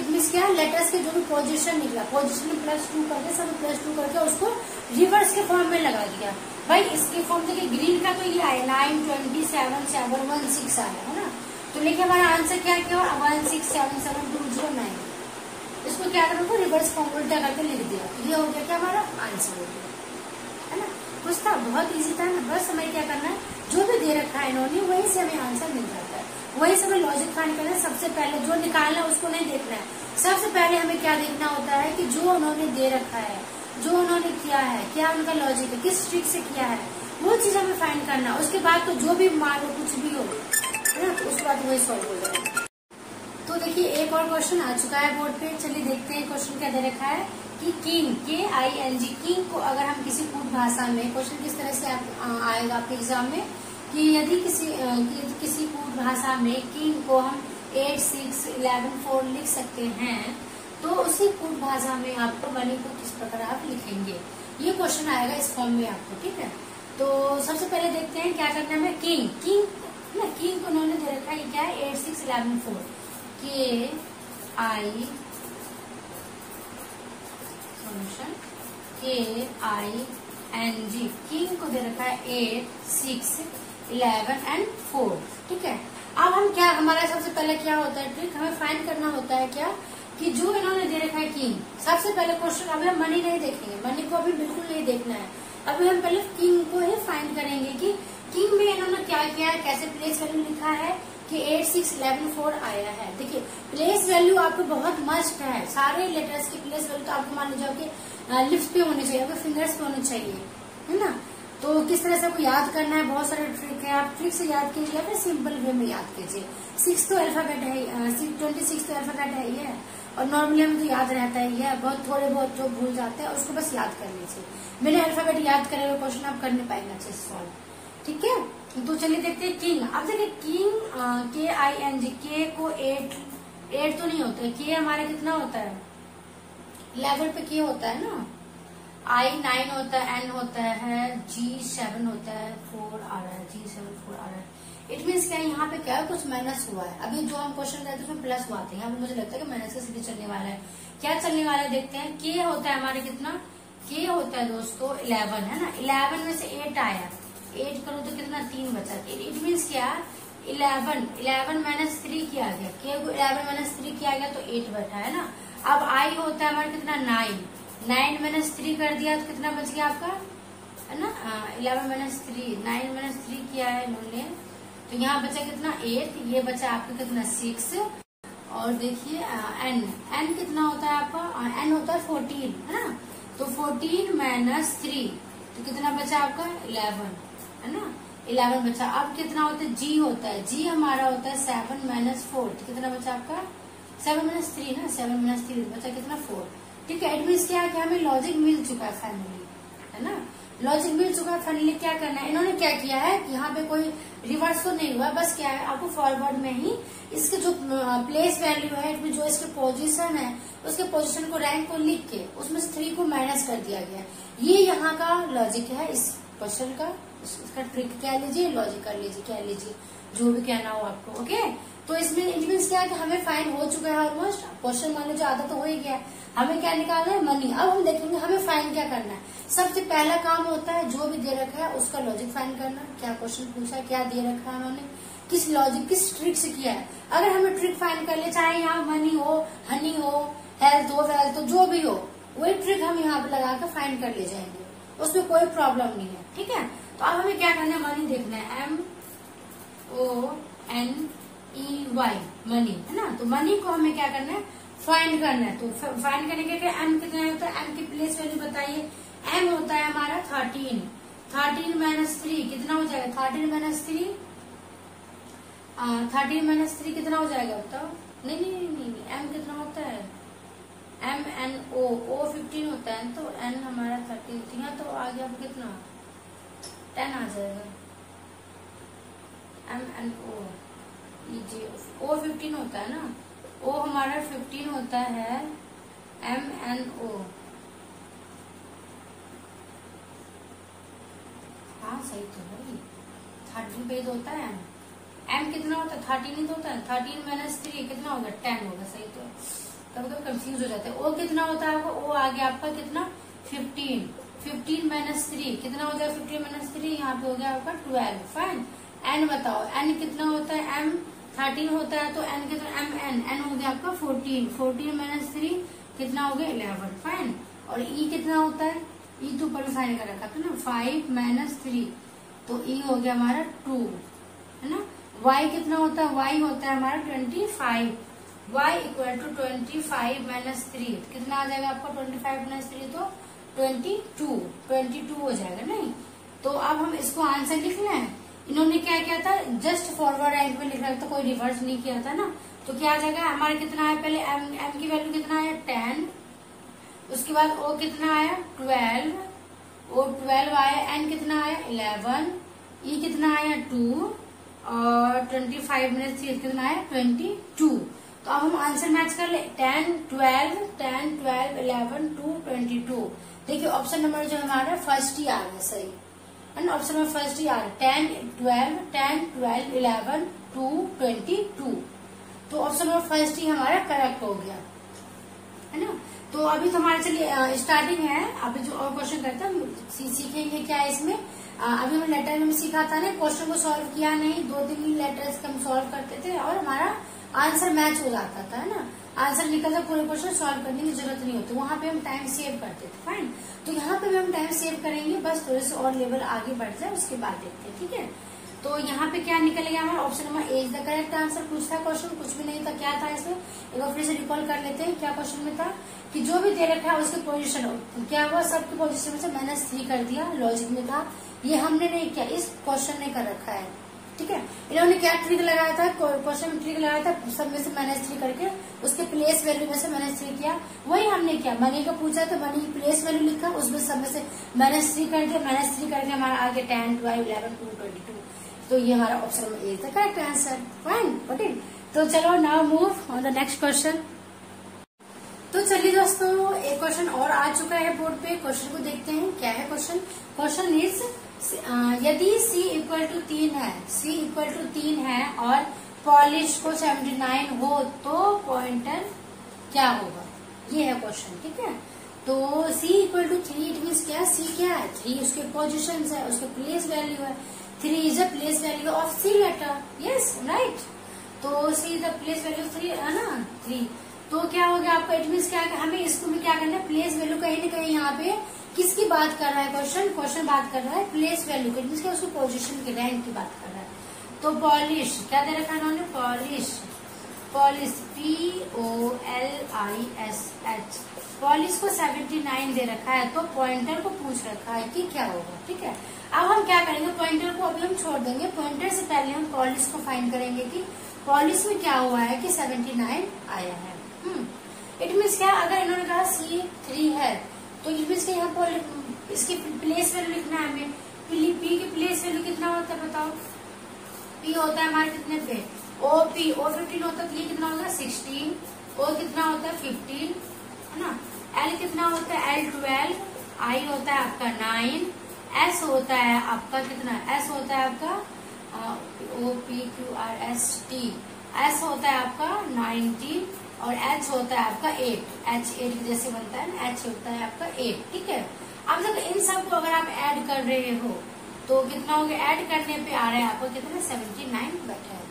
मीन्स क्या, लेटर्स के जो भी पोजीशन निकला, पोजीशन में +2 करके सब +2 करके उसको रिवर्स के फॉर्म में लगा दिया। भाई इसके फॉर्म देखिए, ग्रीन का तो ये आया 9 20 7 7 1 6 आया है ना, तो लेकिन हमारा आंसर क्या क्या 1677209। इसको क्या करोगे, रिवर्स फॉर्म उल्टा करके लिख दिया, ये हो गया क्या हमारा आंसर हो गया, है ना। कुछ था बहुत इजी था ना, बस हमें क्या करना है, जो भी दे रखा है इन्होंने वही से हमें आंसर मिल जाता है, वही से हमें लॉजिक फाइंड करना है। सबसे पहले जो निकालना है उसको नहीं देखना है, सबसे पहले हमें क्या देखना होता है कि जो उन्होंने दे रखा है, जो उन्होंने किया है, क्या उनका लॉजिक है, किस ट्रिक से किया है, वो चीज हमें फाइंड करना। उसके बाद तो जो भी मान लो कुछ भी हो है ना, तो उसके बाद वही सॉल्व हो जाएगा। तो देखिए एक और क्वेश्चन आ चुका है बोर्ड पे, चलिए देखते हैं क्वेश्चन क्या दे रखा है कि किंग KING किंग को अगर हम किसी कूट भाषा में, क्वेश्चन किस तरह से आएगा आपके एग्जाम में कि यदि किसी कूट भाषा में किंग को हम 8 6 11 4 लिख सकते हैं, तो उसी कूट भाषा में आपको मनी को किस प्रकार आप लिखेंगे, ये क्वेश्चन आएगा इस फॉर्म में आपको, ठीक है। तो सबसे पहले देखते हैं क्या करना है, किंग को उन्होंने दे रखा है, क्या है 8 6 11 4 KING किंग को दे रखा है 8 6 11 एंड 4, ठीक है। अब हम क्या, हमारा सबसे पहले क्या होता है ट्रिक, हमें फाइंड करना होता है क्या कि जो इन्होंने दे रखा है किंग, सबसे पहले क्वेश्चन अभी हम मनी नहीं देखेंगे, मनी को अभी बिल्कुल नहीं देखना है, अभी हम पहले किंग को ही फाइंड करेंगे कि किंग में इन्होंने क्या किया है, कैसे प्लेस वैल्यू लिखा है कि 8 6 11 4 आया है। देखिए प्लेस वैल्यू आपको बहुत मस्ट है, सारे लेटर्स की प्लेस वैल्यू तो आपको मान लीजिए आपके लिप्स पे होनी चाहिए, आपके फिंगर्स पे होनी चाहिए, है ना। तो किस तरह से आपको याद करना है, बहुत सारे ट्रिक है, आप ट्रिक से याद कीजिए या फिर सिंपल वे में याद कीजिए। 6 तो अल्फाबेट है, 26 तो अल्फाबेट है ये, और नॉर्मली हमें तो याद रहता है ये, बहुत थोड़े बहुत जो भूल जाते हैं उसको बस याद कर लीजिए, बिना अल्फाबेट याद करे हुए क्वेश्चन आप कर नहीं पाएंगे अच्छे से सॉल्व, ठीक है। तो चलिए देखते हैं किंग। अब देखिए किंग KING, के को 8 8 तो नहीं होता है। के हमारे कितना होता है 11 पे के होता है ना, आई 9 होता है, एन होता है, जी 7 होता है, 4 आ रहा है, जी 7 4 आ रहा है। इट मीन्स क्या है यहाँ पे क्या है कुछ माइनस हुआ है। अभी जो हम क्वेश्चन करते हैं उसमें प्लस हुआ था, यहाँ पे मुझे लगता है कि माइनस का सीधे चलने वाला है। क्या चलने वाला है देखते हैं। के होता है हमारे कितना, के होता है दोस्तों 11 है ना, 11 में से 8 आया, 8 करो तो कितना 3 बचा। इट मीन्स क्या 11 माइनस 3 किया गया, के को 11 माइनस 3 किया गया तो 8 बैठा है ना। अब आई होता है हमारा कितना 9 माइनस 3 कर दिया तो कितना बच गया आपका है ना 11 माइनस 3, 9 माइनस 3 किया है इन्होंने, तो यहाँ बचा कितना 8, ये बचा आपका कितना 6। और देखिए एन कितना होता है आपका, एन होता है 14 है ना, तो 14 माइनस 3 तो कितना बचा आपका 11 है ना, 11 बचा। अब कितना होता है जी होता है, जी हमारा होता है 7 माइनस 4 तो कितना बचा आपका 7 माइनस 3 ना, 7 माइनस 3 बचा कितना 4। ठीक है, इट मीन्स क्या है कि हमें लॉजिक मिल चुका है फाइनली है ना, लॉजिक मिल चुका है फाइनली। क्या करना है इन्होंने क्या किया है कि यहाँ पे कोई रिवर्स तो नहीं हुआ, बस क्या है आपको फॉरवर्ड में ही इसके जो प्लेस वैल्यू है जो इसके पोजीशन है उसके पोजीशन को रैंक को लिख के उसमें से 3 को माइनस कर दिया गया। ये यहाँ का लॉजिक है इस क्वेश्चन का, इसका ट्रिक कह लीजिए, लॉजिक कर लीजिए, कह लीजिए जो भी कहना हो आपको। ओके, तो इसमें इट मीन्स क्या है कि हमें फाइन हो चुका है ऑलमोस्ट, क्वेश्चन मान लीजिए आधा तो हो ही गया, हमें क्या निकालना है मनी। अब हम देखेंगे हमें फाइन क्या करना है। सबसे पहला काम होता है जो भी दे रखा है उसका लॉजिक फाइन करना, क्या क्वेश्चन पूछा है, क्या दे रखा है उन्होंने, किस लॉजिक किस ट्रिक से किया है। अगर हमें ट्रिक फाइन कर ले, चाहे यहाँ मनी हो, हनी हो, हेल्थ हो, वेल्थ हो, जो भी हो, वही ट्रिक हम यहाँ पे लगा कर फाइन कर ले जाएंगे, उसमें कोई प्रॉब्लम नहीं है। ठीक है, तो अब हमें क्या करना है, मनी देखना है, MONEY मनी है ना, तो मनी को हमें क्या करना है फाइंड करना है। तो फाइंड करने के एम कितना होता है, एम की प्लेस वैल्यू बताइए। एम होता है हमारा 13 माइनस 3 कितना हो जाएगा, 13 माइनस 3 कितना हो जाएगा बताओ। नहीं, एम कितना होता है, MNO 15 होता है, तो एन हमारा 13 यहाँ तो आ गया कितना 10 आ जाएगा। MNO O 15 होता है ना, O हमारा 15 होता है, MNO हाँ सही तो है, 13 पे होता है M कितना होता है 13 ही तो होता है, 13 माइनस 3 कितना होगा 10 होगा, सही तो है, कभी कभी कंफ्यूज हो जाते हैं। O कितना होता है आपका, O आ गया आपका कितना 15 माइनस 3 कितना हो जाएगा, 15 माइनस 3 यहाँ पे हो गया आपका 12। फाइन, N बताओ, N कितना होता है, M 13 होता है तो N कितना N हो गया आपका 14 माइनस 3 कितना हो गया 11। फाइन, और E कितना होता है, E तो ऊपर फाइन कर रखा था ना, 5 माइनस 3 तो E हो गया हमारा 2 है ना। Y कितना होता है, Y होता है हमारा 25, Y इक्वल टू 25 माइनस 3 कितना आ जाएगा आपका 25 माइनस 3 तो 22 हो जाएगा। नहीं, तो अब हम इसको आंसर लिखना है। इन्होंने क्या किया था, जस्ट फॉरवर्ड रैंक में लिख रहा था, कोई रिवर्स नहीं किया था ना, तो क्या आ जाएगा हमारा कितना है, पहले M की वैल्यू कितना आया 10, उसके बाद O कितना आया 12, O 12 आया, N कितना आया 11, E कितना आया 2 और 25 माइनस 3 कितना आया 22। तो अब हम आंसर मैच कर ले, 10 12 11 2 22। देखिए ऑप्शन नंबर जो हमारा फर्स्ट ही आ गया सही है ना, ऑप्शन नंबर फर्स्ट ही आ रहा है 10 12 11 2 22। तो ऑप्शन नंबर फर्स्ट ही हमारा करेक्ट हो गया है ना। तो अभी तो हमारे चलिए स्टार्टिंग है, अभी जो और क्वेश्चन करते हैं सीखेंगे क्या है इसमें। अभी हम लेटर में सीखा था ना, क्वेश्चन को सॉल्व किया नहीं, 2-3 लेटर्स हम सॉल्व करते थे और हमारा आंसर मैच हो जाता था है ना, आंसर निकलता, पूरे क्वेश्चन सॉल्व करने की जरूरत नहीं होती, वहां पे हम टाइम सेव करते थे। फाइन, तो यहाँ पे भी हम टाइम सेव करेंगे, बस थोड़े से और लेवल आगे बढ़ जाए उसके बाद देखते हैं। ठीक है, तो यहाँ पे क्या निकलेगा हमारा option number A is the correct answer. कुछ था क्वेश्चन, कुछ भी नहीं था, क्या था इसमें एक बार फिर से रिकॉल कर लेते हैं। क्या क्वेश्चन में था कि जो भी दे रखा है उसके पोजीशन क्या हुआ, सबके पोजीशन में से -3 कर दिया, लॉजिक में था, ये हमने नहीं किया, इस क्वेश्चन ने कर रखा है। ठीक है, इन्होंने क्या ट्रिक लगाया था, क्वेश्चन में ट्रिक लगाया था, सब में से -3 करके उसके प्लेस वैल्यू में से -3 किया, वही हमने किया। मनी का पूछा तो मनी की प्लेस वैल्यू लिखा, उसमें सब में से -3 कर दिया, -3 करके हमारा आगे 10 12 11 2 22। तो ये हमारा ऑप्शन नंबर ए था करेक्ट आंसर। फाइन, तो चलो now move on the next question. तो चलिए दोस्तों, एक क्वेश्चन और आ चुका है बोर्ड पे। क्वेश्चन को देखते हैं क्या है क्वेश्चन। क्वेश्चन इज यदि c इक्वल टू 3 है, c इक्वल टू 3 है और पॉलिश को 79 हो तो पॉइंटर क्या होगा, ये है क्वेश्चन। ठीक है, तो c equal to 3 it means क्या, c क्या है, 3 उसके पोजिशन है, उसके प्लेस वैल्यू है। 3 is a place value of c letter, yes right. तो c is the place value 3 है ना, 3। तो क्या हो गया आपका, इट मीन्स क्या, हमें इसको में क्या करना है, प्लेस वैल्यू कहीं न कहीं यहाँ पे किसकी बात कर रहा है क्वेश्चन बात कर रहा है प्लेस वैल्यू की, मीन्स क्या उसकी पोजीशन की, रैंक की बात कर रहा है। तो पॉलिश क्या दे रखा है उन्होंने, पॉलिश POLISH, पॉलिश को 79 दे रखा है, तो पॉइंटर को पूछ रखा है कि क्या होगा। ठीक है, अब हम क्या करेंगे, पॉइंटर को अभी हम छोड़ देंगे, पॉइंटर से पहले हम पॉलिश को फाइंड करेंगे कि पॉलिश में क्या हुआ है कि 79 आया है। इट मीन्स क्या, अगर इन्होंने कहा C3 है तो इट मीन्स यहाँ पर इसकी प्लेस वैल्यू लिखना है हमें। P की प्लेस वैल्यू कितना होता है बताओ, P होता है हमारे कितने पे, O15 होता है, तो ये कितना होगा 16, O कितना होता है 15 है ना, L कितना होता है L12, I होता है आपका 9, S होता है आपका कितना, S होता है आपका OPQRST, S होता है आपका 90 और H होता है आपका 8, H8 जैसे बनता है ना, H होता है आपका 8। ठीक है, अब जब इन सब को अगर आप ऐड कर रहे हो तो कितना हो गया, ऐड करने पे आ रहा है आपको कितना 79 बैठा है।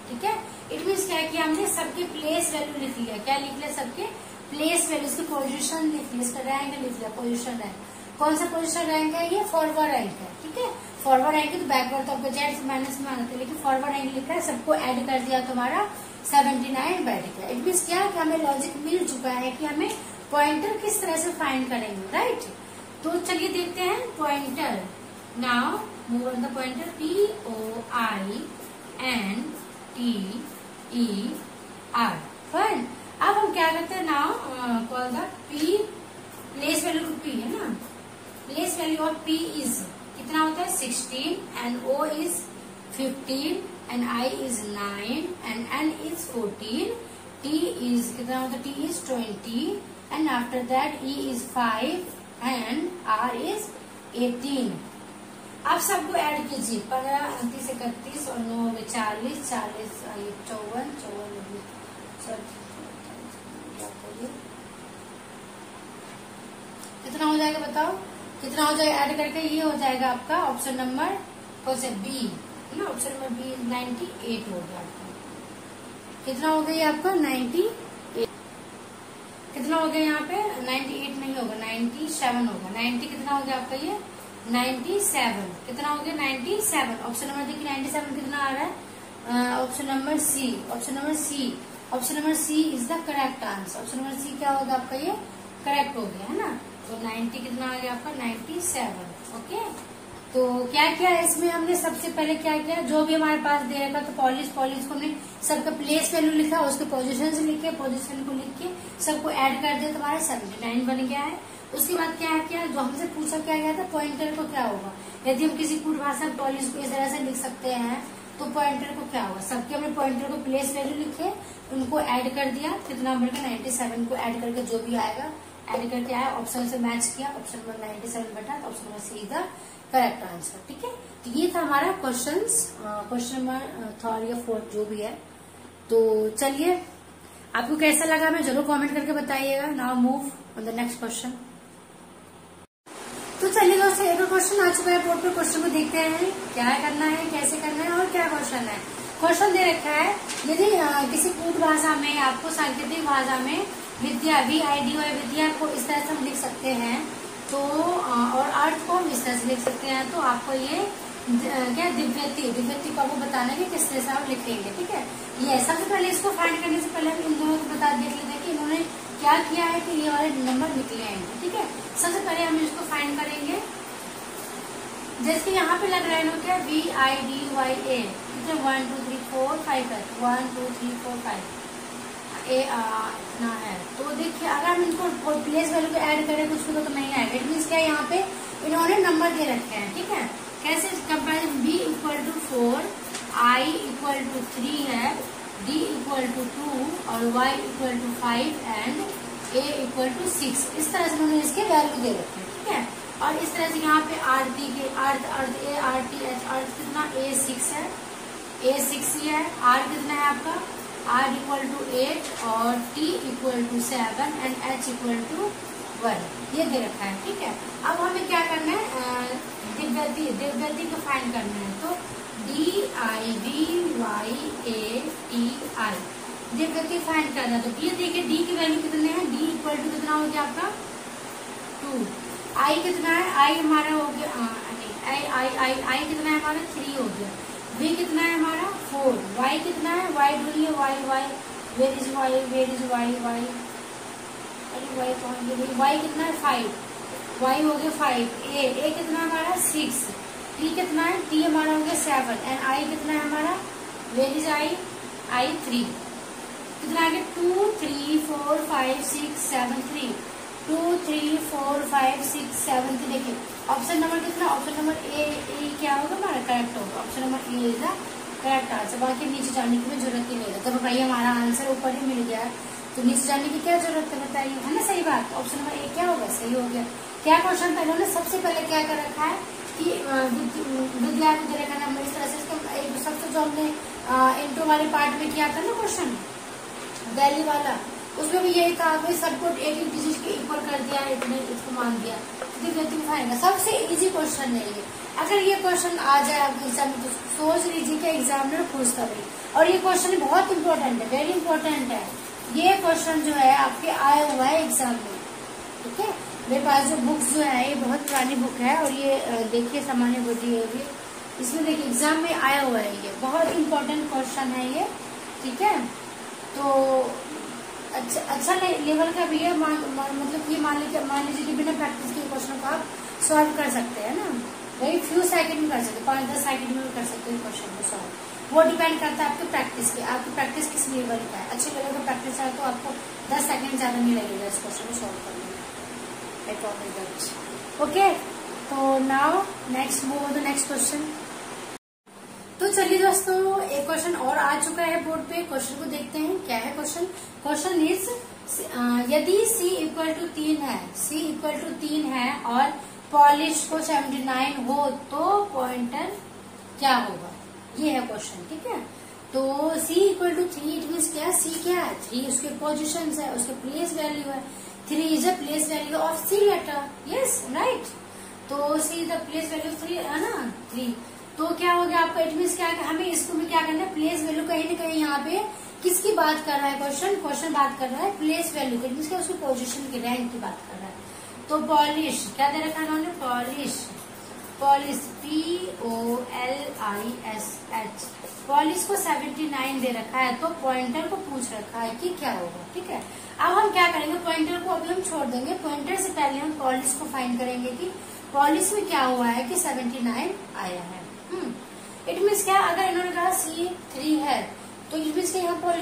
ठीक है, इट मीन्स क्या है कि हमने सबके प्लेस वैल्यू लिख लिया, क्या लिख लिया, सबके प्लेस वैल्यू, उसकी पोजीशन लिख ली, इसका रैंक लिख लिया, पोजीशन रैंक। कौन सा पोजीशन रैंक है, ये फॉरवर्ड रैंक है। ठीक है, फॉरवर्ड रैंक है तो बैकवर्ड तो आपको जेड माइनस में आना था, लेकिन फॉरवर्ड रैंक लिखा है, सबको ऐड कर दिया तुम्हारा 79 बैठ गया। इट मीन्स क्या कि हमें लॉजिक मिल चुका है कि हमें पॉइंटर किस तरह से फाइंड करेंगे, राइट। तो चलिए देखते हैं pointer. Now move on the pointer, POINTER, fine. अब हम क्या करते हैं, now call the P, place value to P है ना, place value of P is कितना होता है 16 and O is 15 and I is 9 and N is 14, T is कितना होता है, T is 20 and after that E is 5 and R is 18। आप सबको ऐड कीजिए, 15, 29, 31 और 9 में 40, 40, 54, 54, कितना हो जाएगा बताओ, कितना हो जाएगा ऐड करके, ये हो जाएगा आपका ऑप्शन नंबर कौन सा, बी ना, ऑप्शन नंबर बी 98 हो गया आपका। कितना हो गया आपका 98, कितना हो गया यहाँ पे 98 नहीं होगा, 97 होगा। 90 कितना हो गया आपका, ये 97 कितना हो गया 97। ऑप्शन नंबर देखिए 97 कितना आ रहा है, option number C, option number C is the correct answer. Option number C क्या होगा आपका, ये करेक्ट हो गया है ना। तो 90 कितना आ गया आपका 97। ओके, तो क्या किया इसमें हमने, सबसे पहले क्या किया, जो भी हमारे पास दे रखा तो पॉलिश को हमने सबका प्लेस वैल्यू लिखा, उसके पोजीशन से लिखे, पोजीशन को लिख के सबको ऐड कर दिया, तुम्हारा 79 बन गया है। उसके बाद क्या किया, जो हमसे पूछा क्या गया था, पॉइंटर को क्या होगा। यदि हम किसी कूट भाषा पॉलिश को इस तरह से लिख सकते हैं तो पॉइंटर को क्या होगा, सबके हमने पॉइंटर को प्लेस वैल्यू लिखे, उनको ऐड कर दिया, कितना बढ़ 97 को ऐड करके जो भी आएगा ऐड करके आया, ऑप्शन से मैच किया, ऑप्शन नंबर 97 बैठा, तो option number see the correct answer. ठीक है, तो ये था हमारा क्वेश्चन नंबर 3 या 4 जो भी है। तो चलिए, आपको कैसा लगा हमें जरूर कमेंट करके बताइएगा। Now move on the next question. तो चलिए दोस्तों, एक क्वेश्चन आ चुका है बोर्ड पर, क्वेश्चन को देखते हैं क्या करना है, कैसे करना है और क्या क्वेश्चन है। क्वेश्चन दे रखा है, यदि किसी कूट भाषा में आपको सांकेतिक भाषा में विद्या VID और विद्या को इस तरह से हम लिख सकते हैं, तो और अर्थ को हम इस तरह से लिख सकते हैं, तो आपको ये क्या दिव्यति को आपको बताना है कि किस तरह से आप लिखेंगे। ठीक है, ये सबसे पहले इसको फाइंड करने से पहले हम इन दोनों को बता देख लेते हैं कि इन्होंने क्या किया है कि ये वाले नंबर निकले हैं। ठीक है, सबसे पहले हम इसको फाइंड करेंगे, जैसे यहाँ पे लग रहा है ना क्या VIDYA, 1 2 3 4 5 है, 1 2 3 4 5 इतना है। तो देखिए अगर हम इनको प्लेस वैल्यू को ऐड करें कुछ को तो नहीं आएगा। इट मीन्स क्या, यहाँ पे इन्होंने नंबर दे रखे हैं। ठीक है, कैसे कंपेरिजन, B = 4, I = 3 है, D इक्वल टू 2 और Y equal to 5 and A equal to 6। इस तरह से उन्होंने इसके वैल्यू दे रखे हैं, ठीक है। और इस तरह से यहाँ पे RT के अर्थ A RT H अर्थ कितना A 6 है, A 6 ही है। R कितना है आपका, R इक्वल टू 8 और T equal to 7 and H equal to 1, ये दे रखा है, ठीक है। अब हमें क्या करना है, दिव्यति को फाइंड करना है। तो DIVYATI दिव्यति फाइंड करना है। तो ये देखिए D की वैल्यू कितने हैं, D इक्वल टू कितना हो गया आपका 2। I कितना है, I हमारा हो गया I कितना है हमारा 3 हो गया। V कितना है हमारा 4। Y कितना है, Y ढूंढिए Y वेर इज Y अरे Y कौन गया, Y कितना है 5, Y हो गया 5। A कितना है हमारा 6। T कितना है, T हमारा हो गया 7 एंड I कितना है हमारा, वेर इज I 3। कितना आ गया 2 3 4 5 6 7 3 2 3 4 5 6 7 3। देखिए ऑप्शन नंबर कितना, ऑप्शन नंबर ए क्या होगा हमारा, करेक्ट होगा। Option number A is the correct answer. बाकी नीचे जाने की जरूरत ही नहीं है। तो भाई हमारा आंसर ऊपर ही मिल गया तो नीचे जाने की क्या जरूरत है, बताइए, है ना। सही बात, ऑप्शन नंबर ए क्या होगा, सही हो गया। क्या क्वेश्चन था इन्होंने, सबसे पहले क्या कर रखा है कि विद्यार्थी दे रखा नंबर इस तरह से। सबसे जो हमने इंट्रो वाले पार्ट में किया था ना क्वेश्चन दिल्ली वाला, उसमें भी यही था, भाई सबको एक एक डिजिट के इक्वल कर दिया, इतने इसको मान दिया, सबसे इजी क्वेश्चन है ये। अगर ये क्वेश्चन आ जाए आपके एग्जाम में तो सोच लीजिए कि एग्जामिनर पूछता भी। और ये क्वेश्चन बहुत इंपॉर्टेंट है, वेरी इंपॉर्टेंट है। ये क्वेश्चन जो है आपके आया हुआ है एग्जाम में, ठीक है। मेरे पास जो बुक्स जो है ये बहुत पुरानी बुक है और ये देखिए सामान्य बुद्धि है ये, इसमें देखिए एग्जाम में आया हुआ है, ये बहुत इंपॉर्टेंट क्वेश्चन है ये, ठीक है। तो अच्छा लेवल का भी है, मतलब ये मान लीजिए कि बिना प्रैक्टिस के क्वेश्चन को आप सॉल्व कर सकते हैं ना, वेरी फ्यू सेकंड में कर सकते हैं, 5-10 सेकंड में कर सकते हैं क्वेश्चन को सॉल्व। वो डिपेंड करता है आपकी प्रैक्टिस पे, आपकी प्रैक्टिस किस लेवल का है। अच्छे लेवल का प्रैक्टिस है तो आपको 10 सेकंड ज्यादा नहीं लगेगा इस क्वेश्चन को सॉल्व करने में। ओके, तो now next move the next question. तो चलिए दोस्तों, एक क्वेश्चन और आ चुका है बोर्ड पे, क्वेश्चन को देखते हैं क्या है क्वेश्चन। क्वेश्चन इज यदि C इक्वल टू 3 है, C इक्वल टू 3 है और पॉलिश को 79 हो तो पॉइंटर क्या होगा, ये है क्वेश्चन, ठीक है। तो C equal to 3 it means क्या, C क्या है 3, उसके पोजिशन है, उसके प्लेस वैल्यू है। 3 is a place value of C letter, yes right. तो C is the place value 3 है ना, 3। तो क्या हो गया आपका, इट मीन्स क्या है, हमें इसको में क्या करना है, प्लेस वैल्यू कहीं ना कहीं यहाँ पे किसकी बात कर रहा है क्वेश्चन बात कर रहा है प्लेस वैल्यू की, मीन्स उसकी पोजीशन की, रैंक की बात कर रहा है। तो पॉलिश क्या दे रखा है उन्होंने, पॉलिश POLISH, पॉलिश को 79 दे रखा है, तो पॉइंटर को पूछ रखा है कि क्या होगा, ठीक है। अब हम क्या करेंगे, पॉइंटर को अभी हम छोड़ देंगे, पॉइंटर से पहले हम पॉलिश को फाइंड करेंगे कि पॉलिश में क्या हुआ है कि 79 आया है। इट मीन्स क्या, अगर इन्होंने कहा C3 है तो इट मीन्स यहाँ पर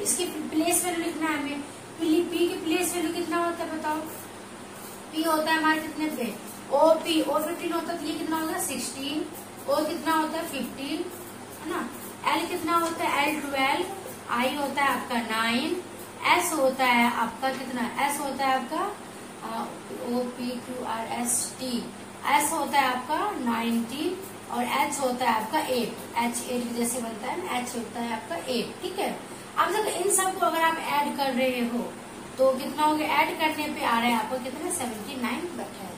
इसकी प्लेस वैल्यू लिखना है हमें। P की प्लेस वैल्यू कितना होता है बताओ, P होता है हमारे कितने पे, O 15 होता है, तो ये कितना होगा 16, O कितना होता है 15, है ना। L कितना होता है, L 12, I होता है आपका 9, S होता है आपका कितना, S होता है आपका OPQRST, S होता है आपका 19 और H होता है आपका 8, H8 जैसे बनता है ना, H होता है आपका 8, ठीक है। अब जब इन सबको अगर आप ऐड कर रहे हो तो कितना हो गया, ऐड करने पे आ रहा है आपको कितना 79 बैठा है,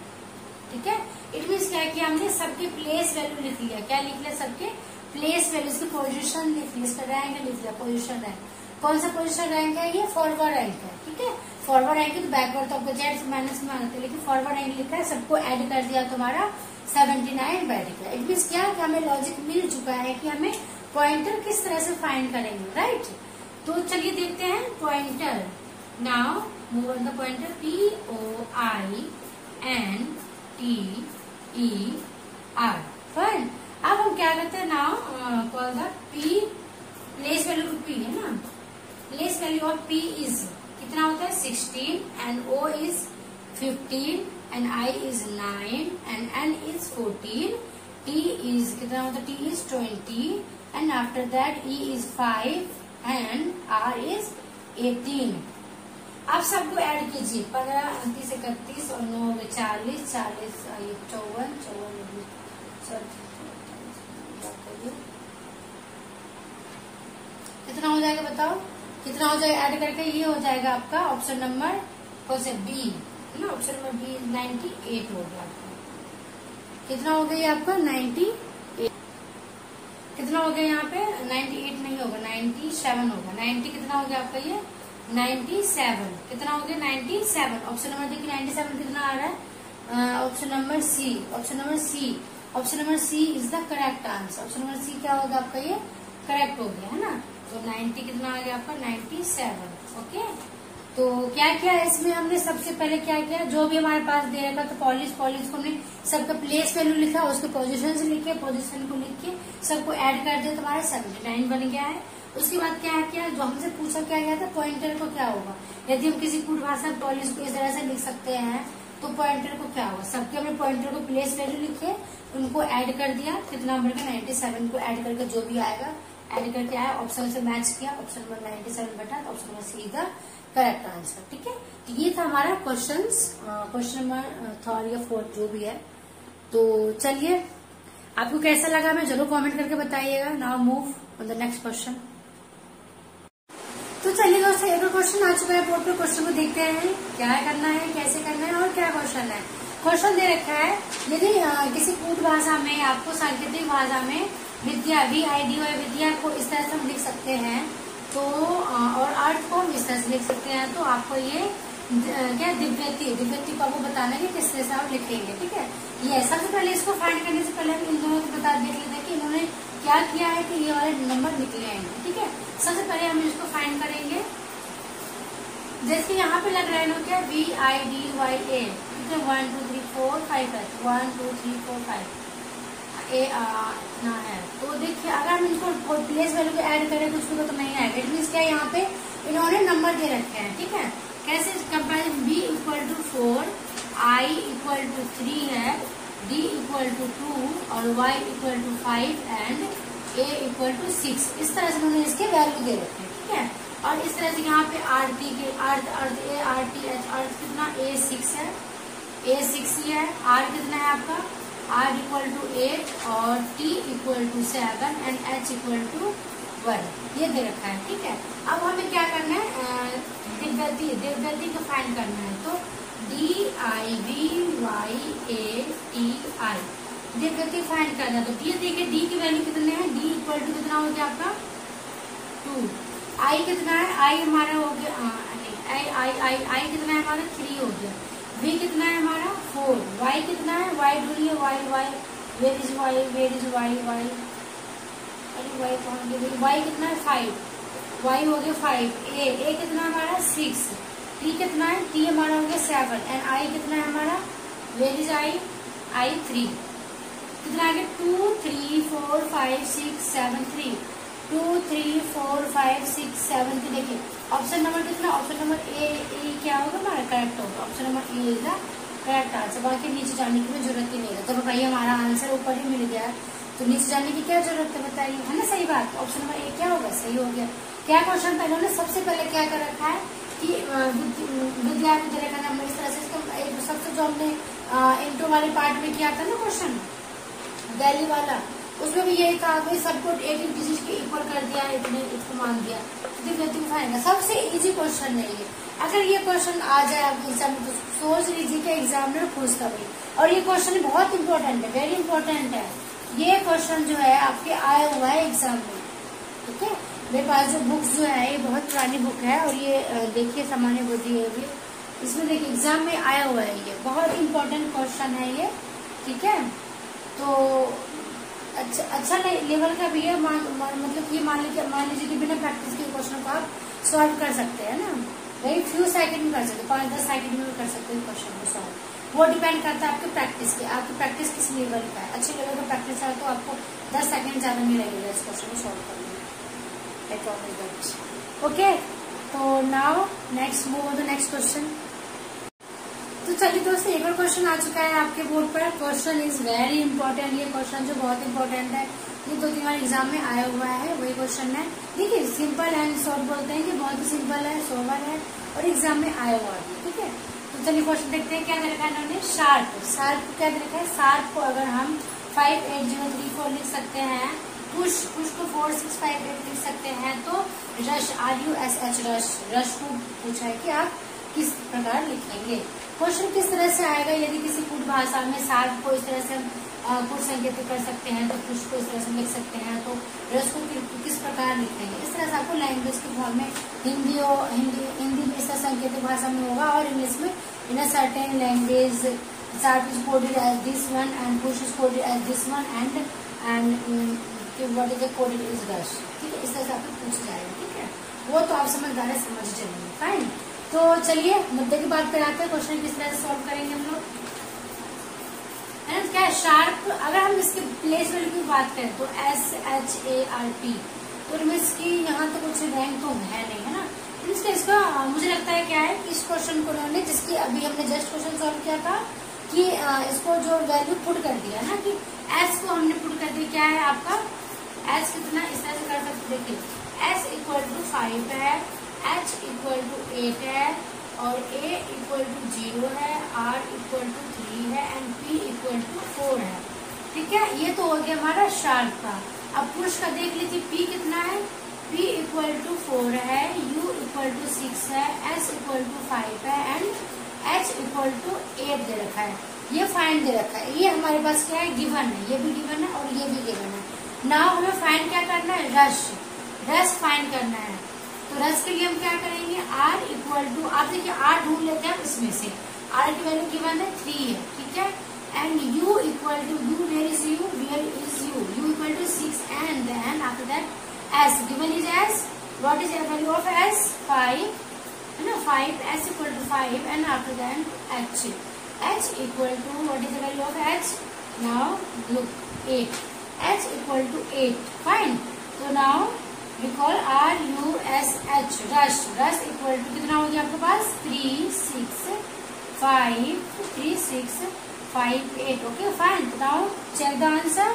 ठीक है। इट मीन्स क्या है कि हमने सबके प्लेस वैल्यू लिख लिया, क्या लिख लिया, सबके प्लेस वैल्यू, इसकी पोजीशन लिख ली, इसका रैंक लिख लिया, पोजीशन रैंक। कौन सा पोजीशन रैंक है, ये फॉरवर्ड रैंक है, ठीक है। फॉरवर्ड रैंक है तो बैकवर्ड तो आपको जेड माइनस में आते हैं, लेकिन फॉरवर्ड रैंक लिखा है, सबको ऐड कर दिया तुम्हारा 79 बैठ गया। इट मीन्स क्या कि हमें लॉजिक मिल चुका है कि हमें पॉइंटर किस तरह से फाइंड करेंगे, राइट। तो चलिए देखते हैं pointer. Now move on the pointer, POINTER, fine. अब हम क्या करते हैं, now call the P, place value P है ना, place value of P is कितना होता है 16 and O is 15 and I is 9 and N is 14, T is कितना होता है, T is 20 and after that E is 5 and R is 18। आप सबको ऐड कीजिए, 15, 29, 31 और 9 40, 40 54, 54 कितना हो जाएगा बताओ, कितना हो जाएगा ऐड करके? ये हो जाएगा आपका ऑप्शन नंबर कौन से बी है ना, ऑप्शन नंबर बी 98 हो गया आपका। कितना हो गया आपका 98, कितना हो गया यहाँ पे 98 नहीं होगा 97 होगा। 90 कितना हो गया आपका ये 97, कितना हो गया 97। ऑप्शन नंबर देखिए 97 कितना आ रहा है, option number C, option number C, option number C is the correct answer. Option number C क्या होगा आपका, ये करेक्ट हो गया है ना। तो 90 कितना आ गया आपका 97। ओके, तो क्या किया इसमें हमने, सबसे पहले क्या किया, जो भी हमारे पास दे रखा तो पॉलिश को हमने सबका प्लेस वैल्यू लिखा, उसके पोजीशन से लिखे, पोजीशन को लिख के सबको ऐड कर दिया, तुम्हारा 79 बन गया है। उसके बाद क्या किया, जो हमसे पूछा क्या गया था पॉइंटर को क्या होगा, यदि हम किसी कूट भाषा पॉलिश को इस तरह से लिख सकते हैं तो पॉइंटर को क्या होगा, सबके हमने पॉइंटर को प्लेस वैल्यू लिखे, उनको ऐड कर दिया, कितना नंबर का 97 को ऐड करके जो भी आएगा ऐड करके आया, ऑप्शन से मैच किया, ऑप्शन नंबर 97 बटा, option number see the correct answer. ठीक है, तो ये था हमारा क्वेश्चन नंबर 3 या 4 जो भी है। तो चलिए आपको कैसा लगा मैं जरूर कमेंट करके बताइएगा। Now move on the next question. तो चलिए दोस्तों, एक क्वेश्चन आ चुका है बोर्ड पे, क्वेश्चन को देखते हैं क्या करना है, कैसे करना है और क्या क्वेश्चन है। क्वेश्चन दे रखा है, यदि किसी कूट भाषा में आपको सांकेतिक भाषा में विद्या VIDY विद्या को इस तरह से हम लिख सकते हैं तो और अर्थ को हम इस तरह से लिख सकते हैं, तो आपको ये क्या दिव्यति को आपको बताना है कि किस तरह से आप लिखेंगे। ठीक है, ये सबसे पहले इसको फाइंड करने से पहले हम इन दोनों को बता देख लेते हैं कि इन्होंने क्या किया है कि ये वाले नंबर निकले हैं। ठीक है, सबसे पहले हम इसको फाइंड करेंगे। जैसे यहाँ पे लग रहा है ना क्या VIDYA, ठीक है 1 2 3 4 5 है, 1 2 3 4 5 ना है। तो देखिए अगर हम इनको प्लेस वैल्यू को ऐड करें कुछ को तो नहीं आएगा। इट मीन्स क्या यहाँ पे इन्होंने नंबर दे रखे हैं। ठीक है, कैसे कंपेरिजन, B = 4, I = 3 है, D = 2 और Y = 5 एंड A = 6। इस तरह से उन्होंने इसके वैल्यू दे रखे हैं। ठीक है, और इस तरह से यहाँ पे RT के अर्थ कितना A6 है, A6 ही है। R कितना है आपका, R = 8 और T = 7 एंड H = 1, ये दे रखा है। ठीक है, अब हमें क्या करना है, दिव्यति को फाइंड करना है। तो DIVYATI दिव्यति फाइंड करना है। तो ये देखिए D की वैल्यू कितने हैं, D = कितना हो गया आपका 2, I कितना है, I हमारा हो गया I कितना है हमारा 3 हो गया, V कितना है हमारा 4, Y कितना है, Y ढूंढिए Y वेयर इज Y, अरे Y कौन गया, Y कितना है 5, Y हो गया 5, A कितना है हमारा 6, T कितना है, T हमारा हो गया 7 एंड I कितना है हमारा, वेयर इज I 3, कितना आ गया 2 3 4 5 6 7 3, 2 3 4 5 6 7 3। देखिए ऑप्शन नंबर कितना, ऑप्शन नंबर ए क्या होगा हमारा करेक्ट होगा, option number A is the correct answer. बाकी नीचे जाने की भी जरूरत ही नहीं है। तो बताइए हमारा आंसर ऊपर ही मिल गया तो नीचे जाने की क्या जरूरत है, बताइए, है ना सही बात। ऑप्शन नंबर ए क्या होगा, सही हो गया। क्या क्वेश्चन पहले उन्होंने सबसे पहले क्या कर रखा है कि विद्यार्थी दे रखा नंबर इस तरह से, इसका सबसे जो हमने इंटो वाले पार्ट में किया था ना क्वेश्चन दिल्ली वाला, उसमें भी यही था भाई सबको 18 डिजिट के इक्वल कर दिया, इतने इसको मान दिया, तो सबसे इजी क्वेश्चन है ये। अगर ये क्वेश्चन आ जाए आपके एग्जाम में तो सोच लीजिए कि एग्जामिनर पूछता भाई। और ये क्वेश्चन बहुत इंपॉर्टेंट है, वेरी इंपॉर्टेंट है। ये क्वेश्चन जो है आपके आया हुआ है एग्जाम में। ठीक है, मेरे पास जो बुक्स जो है ये बहुत पुरानी बुक है और ये देखिए सामान्य बुद्धि है ये, इसमें देखिए एग्जाम में आया हुआ है, ये बहुत इंपॉर्टेंट क्वेश्चन है ये। ठीक है, तो अच्छा लेवल का भी है, मतलब ये मान लीजिए कि बिना प्रैक्टिस के क्वेश्चन को आप सॉल्व कर सकते हैं ना, वही फ्यू सेकंड में कर सकते, 5-10 सेकंड में कर सकते हैं क्वेश्चन को सॉल्व। वो डिपेंड करता है आपके प्रैक्टिस के, आपकी प्रैक्टिस किस लेवल का है। अच्छे लेवल का प्रैक्टिस है तो आपको 10 सेकंड ज्यादा नहीं लगेगा इस क्वेश्चन को सॉल्व करने में। ओके, तो now next move on the next question. तो चलिए दोस्तों, एक और क्वेश्चन आ चुका है आपके बोर्ड पर। क्वेश्चन इज वेरी इंपॉर्टेंट, ये क्वेश्चन जो बहुत इंपॉर्टेंट है ये 2-3 बार एग्जाम में आया हुआ है, वही क्वेश्चन है। देखिए सिंपल एंड शॉर्ट बोलते हैं कि बहुत ही सिंपल है, सोबर है और एग्जाम में आया हुआ है। ठीक है, तो चलिए क्वेश्चन देखते हैं क्या दे रखा है इन्होंने। शार्प, शार्प क्या दे रखा है, शार्प को अगर हम 58034 लिख सकते हैं, पुश को 4658 लिख सकते हैं, तो रश RUSH रश को पूछा है कि आप किस प्रकार लिखेंगे। क्वेश्चन किस तरह से आएगा, यदि किसी कूट भाषा में शार्प को इस तरह से कुछ संकेतित कर सकते हैं, तो पुश को इस तरह से लिख सकते हैं, तो रस को किस प्रकार लिखेंगे। इस तरह से आपको लैंग्वेज के फॉर्म में हिंदी में इस तरह संकेतित भाषा में होगा, और इंग्लिश में in a certain language sharp is coded as this one and push is coded as this one and what is coded is rush. ठीक है, इस तरह से आपको पूछ जाएगा। ठीक है, वो तो आप समझदार है, समझ चलेंगे। फाइन, तो चलिए मुद्दे की बात कराते हैं, क्वेश्चन किस तरह से सॉल्व करेंगे हम लोग। क्या है शार्प, अगर हम इसके प्लेस वैल्यू की बात करें तो SHARP, तो इसकी यहाँ तो कुछ रैंक तो है नहीं, है ना। इसका मुझे लगता है क्या है कि इस क्वेश्चन को उन्होंने, जिसकी अभी हमने जस्ट क्वेश्चन सॉल्व किया था, कि इसको जो वैल्यू पुट कर दिया ना, कि S को हमने पुट कर दिया, क्या है आपका S कितना, इस तरह से कर सकते। देखिए S = 5 है, H = 8 है, और A = 0 है, R = 3 है एंड P = 4 है। ठीक है, ये तो हो गया हमारा शार्प का। अब पुश का देख लीजिए, P कितना है, P = 4 है, U = 6 है, S = 5 है एंड H = 8 दे रखा है। ये फाइंड दे रखा है, ये हमारे पास क्या है, गिवन है, ये भी गिवन है और ये भी गिवन है। नाउ हमें फाइंड क्या करना है, रश फाइंड करना है। तो रस के लिए हम क्या करेंगे, R आप देखिए R ढूंढ लेते हैं इसमें से, R की वैल्यू गिवन है 3 है। ठीक है, and U where is U, U = 6 and then after that S given is S, what is value of S, 5 है ना, 5, S = 5 and after that H = what is the value of H, now look 8, H = 8। Fine, तो now recall RUSH rush equal to कितना हो गया आपके पास, 3 6 5 8। Okay fine, now check the answer,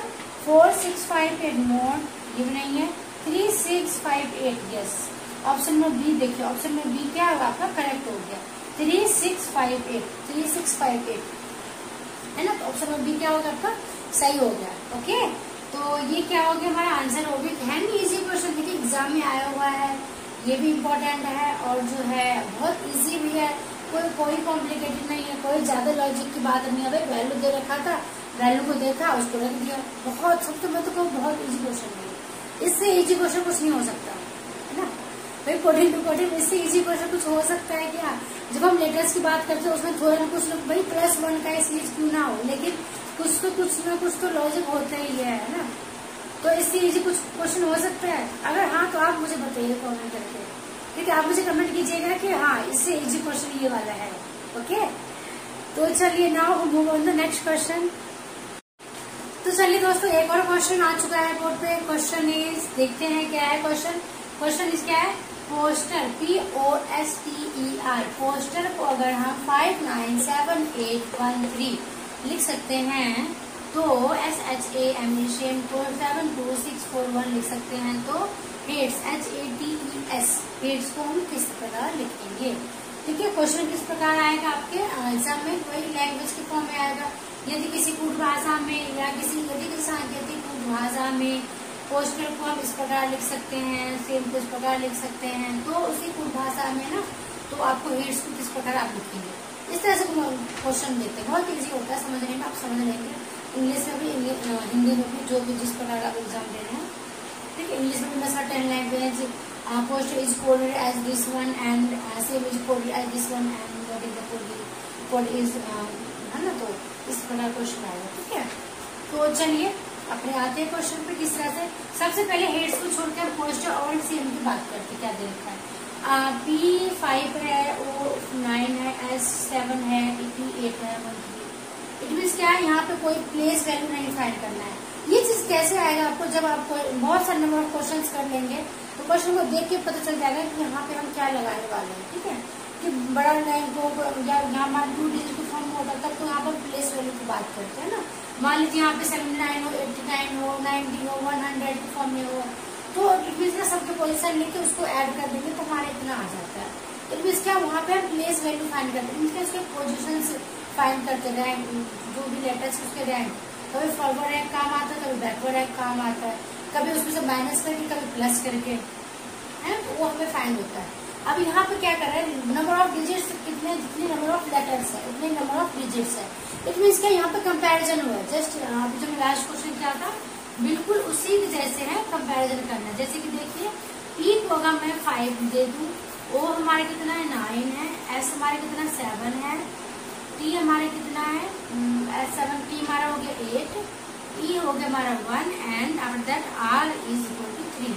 4 6 5 8 note give नहीं है, 3 6 5 8 यस। ऑप्शन में B देखिए, ऑप्शन में बी क्या होगा आपका, करेक्ट हो गया, 3 6 5 8 3 6 5 8 है ना। तो ऑप्शन में बी क्या होगा आपका, सही हो गया। ओके, तो ये क्या हो गया, हमारा आंसर हो गया। है नहीं इजी क्वेश्चन, देखिए एग्जाम में आया हुआ है, ये भी इम्पोर्टेंट है और जो है बहुत इजी भी है, कोई कॉम्प्लिकेटेड नहीं है, कोई ज्यादा लॉजिक की बात नहीं है। भाई वैल्यू दे रखा था, वैल्यू को देखा, उसको रख दिया, बहुत सब तो मैं तो कहूँ बहुत इजी क्वेश्चन है, इससे इजी क्वेश्चन कुछ नहीं हो सकता, है ना भाई। कोडिंग टू कोडिंग, इससे इजी क्वेश्चन कुछ हो सकता है क्या। जब हम लेटर्स की बात करते हैं उसमें थोड़ा ना कुछ भाई +1 का सीरीज क्यों ना हो, लेकिन कुछ ना कुछ तो लॉजिक होता ही है ना। तो इससे इजी कुछ क्वेश्चन हो सकता है, अगर हाँ तो आप मुझे बताइए कमेंट करके। ठीक है, आप मुझे कमेंट कीजिएगा कि हाँ इससे इजी क्वेश्चन ये वाला है। ओके, तो चलिए now move on the next question. तो चलिए दोस्तों, एक और क्वेश्चन आ चुका है बोर्ड पे। क्वेश्चन इज, देखते हैं क्या है क्वेश्चन इज क्या है, पोस्टर POSTER, पोस्टर को अगर हम 597813 लिख सकते हैं, तो SHAM को 72641 लिख सकते हैं, तो हेड्स HATES हेड्स को हम किस प्रकार लिखेंगे। ठीक है, क्वेश्चन किस प्रकार आएगा आपके एग्जाम में, वही लैंग्वेज के फॉर्म में आएगा। यदि किसी कूट भाषा में या यदि किसी सांकेतिक कूट भाषा में पोस्टर को हम इस प्रकार लिख सकते हैं, सेम को इस प्रकार लिख सकते हैं, तो उसी कूट भाषा में ना, तो आपको हेड्स को किस प्रकार आप लिखेंगे, इस तरह से क्वेश्चन देते हैं। बहुत इजी होता है समझने में, आप समझ लेंगे। इंग्लिश में भी, हिंदी में भी, जो भी जिस प्रकार आप एग्जाम दे रहे हैं। ठीक है, इंग्लिश में भी certain language poster is coded as this one and same is coded as this one and what is the code is, है ना। तो इस प्रकार क्वेश्चन आएगा। ठीक है, तो चलिए अपने आते हैं क्वेश्चन पे किस तरह से। सबसे पहले हेड्स को छोड़कर पोस्टर और सेम की बात करते हैं। क्या दे रखा है, P5 है, O9 है, S7 है, EP8 है, 1 इट मीन क्या है, यहाँ पे कोई प्लेस वैल्यू नहीं फाइंड करना है। ये चीज कैसे आएगा आपको, जब आप बहुत सारे नंबर ऑफ क्वेश्चन कर लेंगे तो क्वेश्चन को देख के पता चल जाएगा कि यहाँ पे हम क्या लगाने वाले हैं। ठीक है, कि बड़ा रैंक हो या यहाँ मान 2 डिजिट के फॉर्म में होता तब तो यहाँ पर प्लेस वैल्यू की बात करते हैं ना। मान लीजिए यहाँ पे 79 हो, 89 हो, 90 हो, 100 के फॉर्म में हो, तो इट मीन्स ना सबके पोजीशन लेके उसको ऐड कर देंगे तो हमारा इतना आ जाता है। इट मीन्स क्या, वहाँ पे हम प्लेस वैल्यू फाइंड करते हैं, उसके पोजिशन फाइंड करते हैं, रैंक जो भी लेटर्स उसके रैंक, कभी फॉरवर्ड रैंक काम आता है, कभी बैकवर्ड रैंक काम आता है, कभी उसमें से माइनस करके कभी प्लस करके है, तो वो हमें फाइंड होता है। अब यहाँ पे क्या कर रहे हैं, नंबर ऑफ डिजिट्स कितने, जितने नंबर ऑफ लेटर्स है उतने नंबर ऑफ डिजिट्स है। इट मीन्स क्या, यहाँ पे कंपैरिजन हुआ है। जस्ट अभी जो लास्ट क्वेश्चन क्या था, बिल्कुल उसी के जैसे है, कंपैरिजन करना है। जैसे कि देखिए ई को अगर मैं 5 दे दूं, ओ हमारे कितना है 9 है, एस हमारे कितना 7 है, टी हमारे कितना है 7, टी हमारा हो गया 8, ई हो गया हमारा 1 and after that R is equal to 3।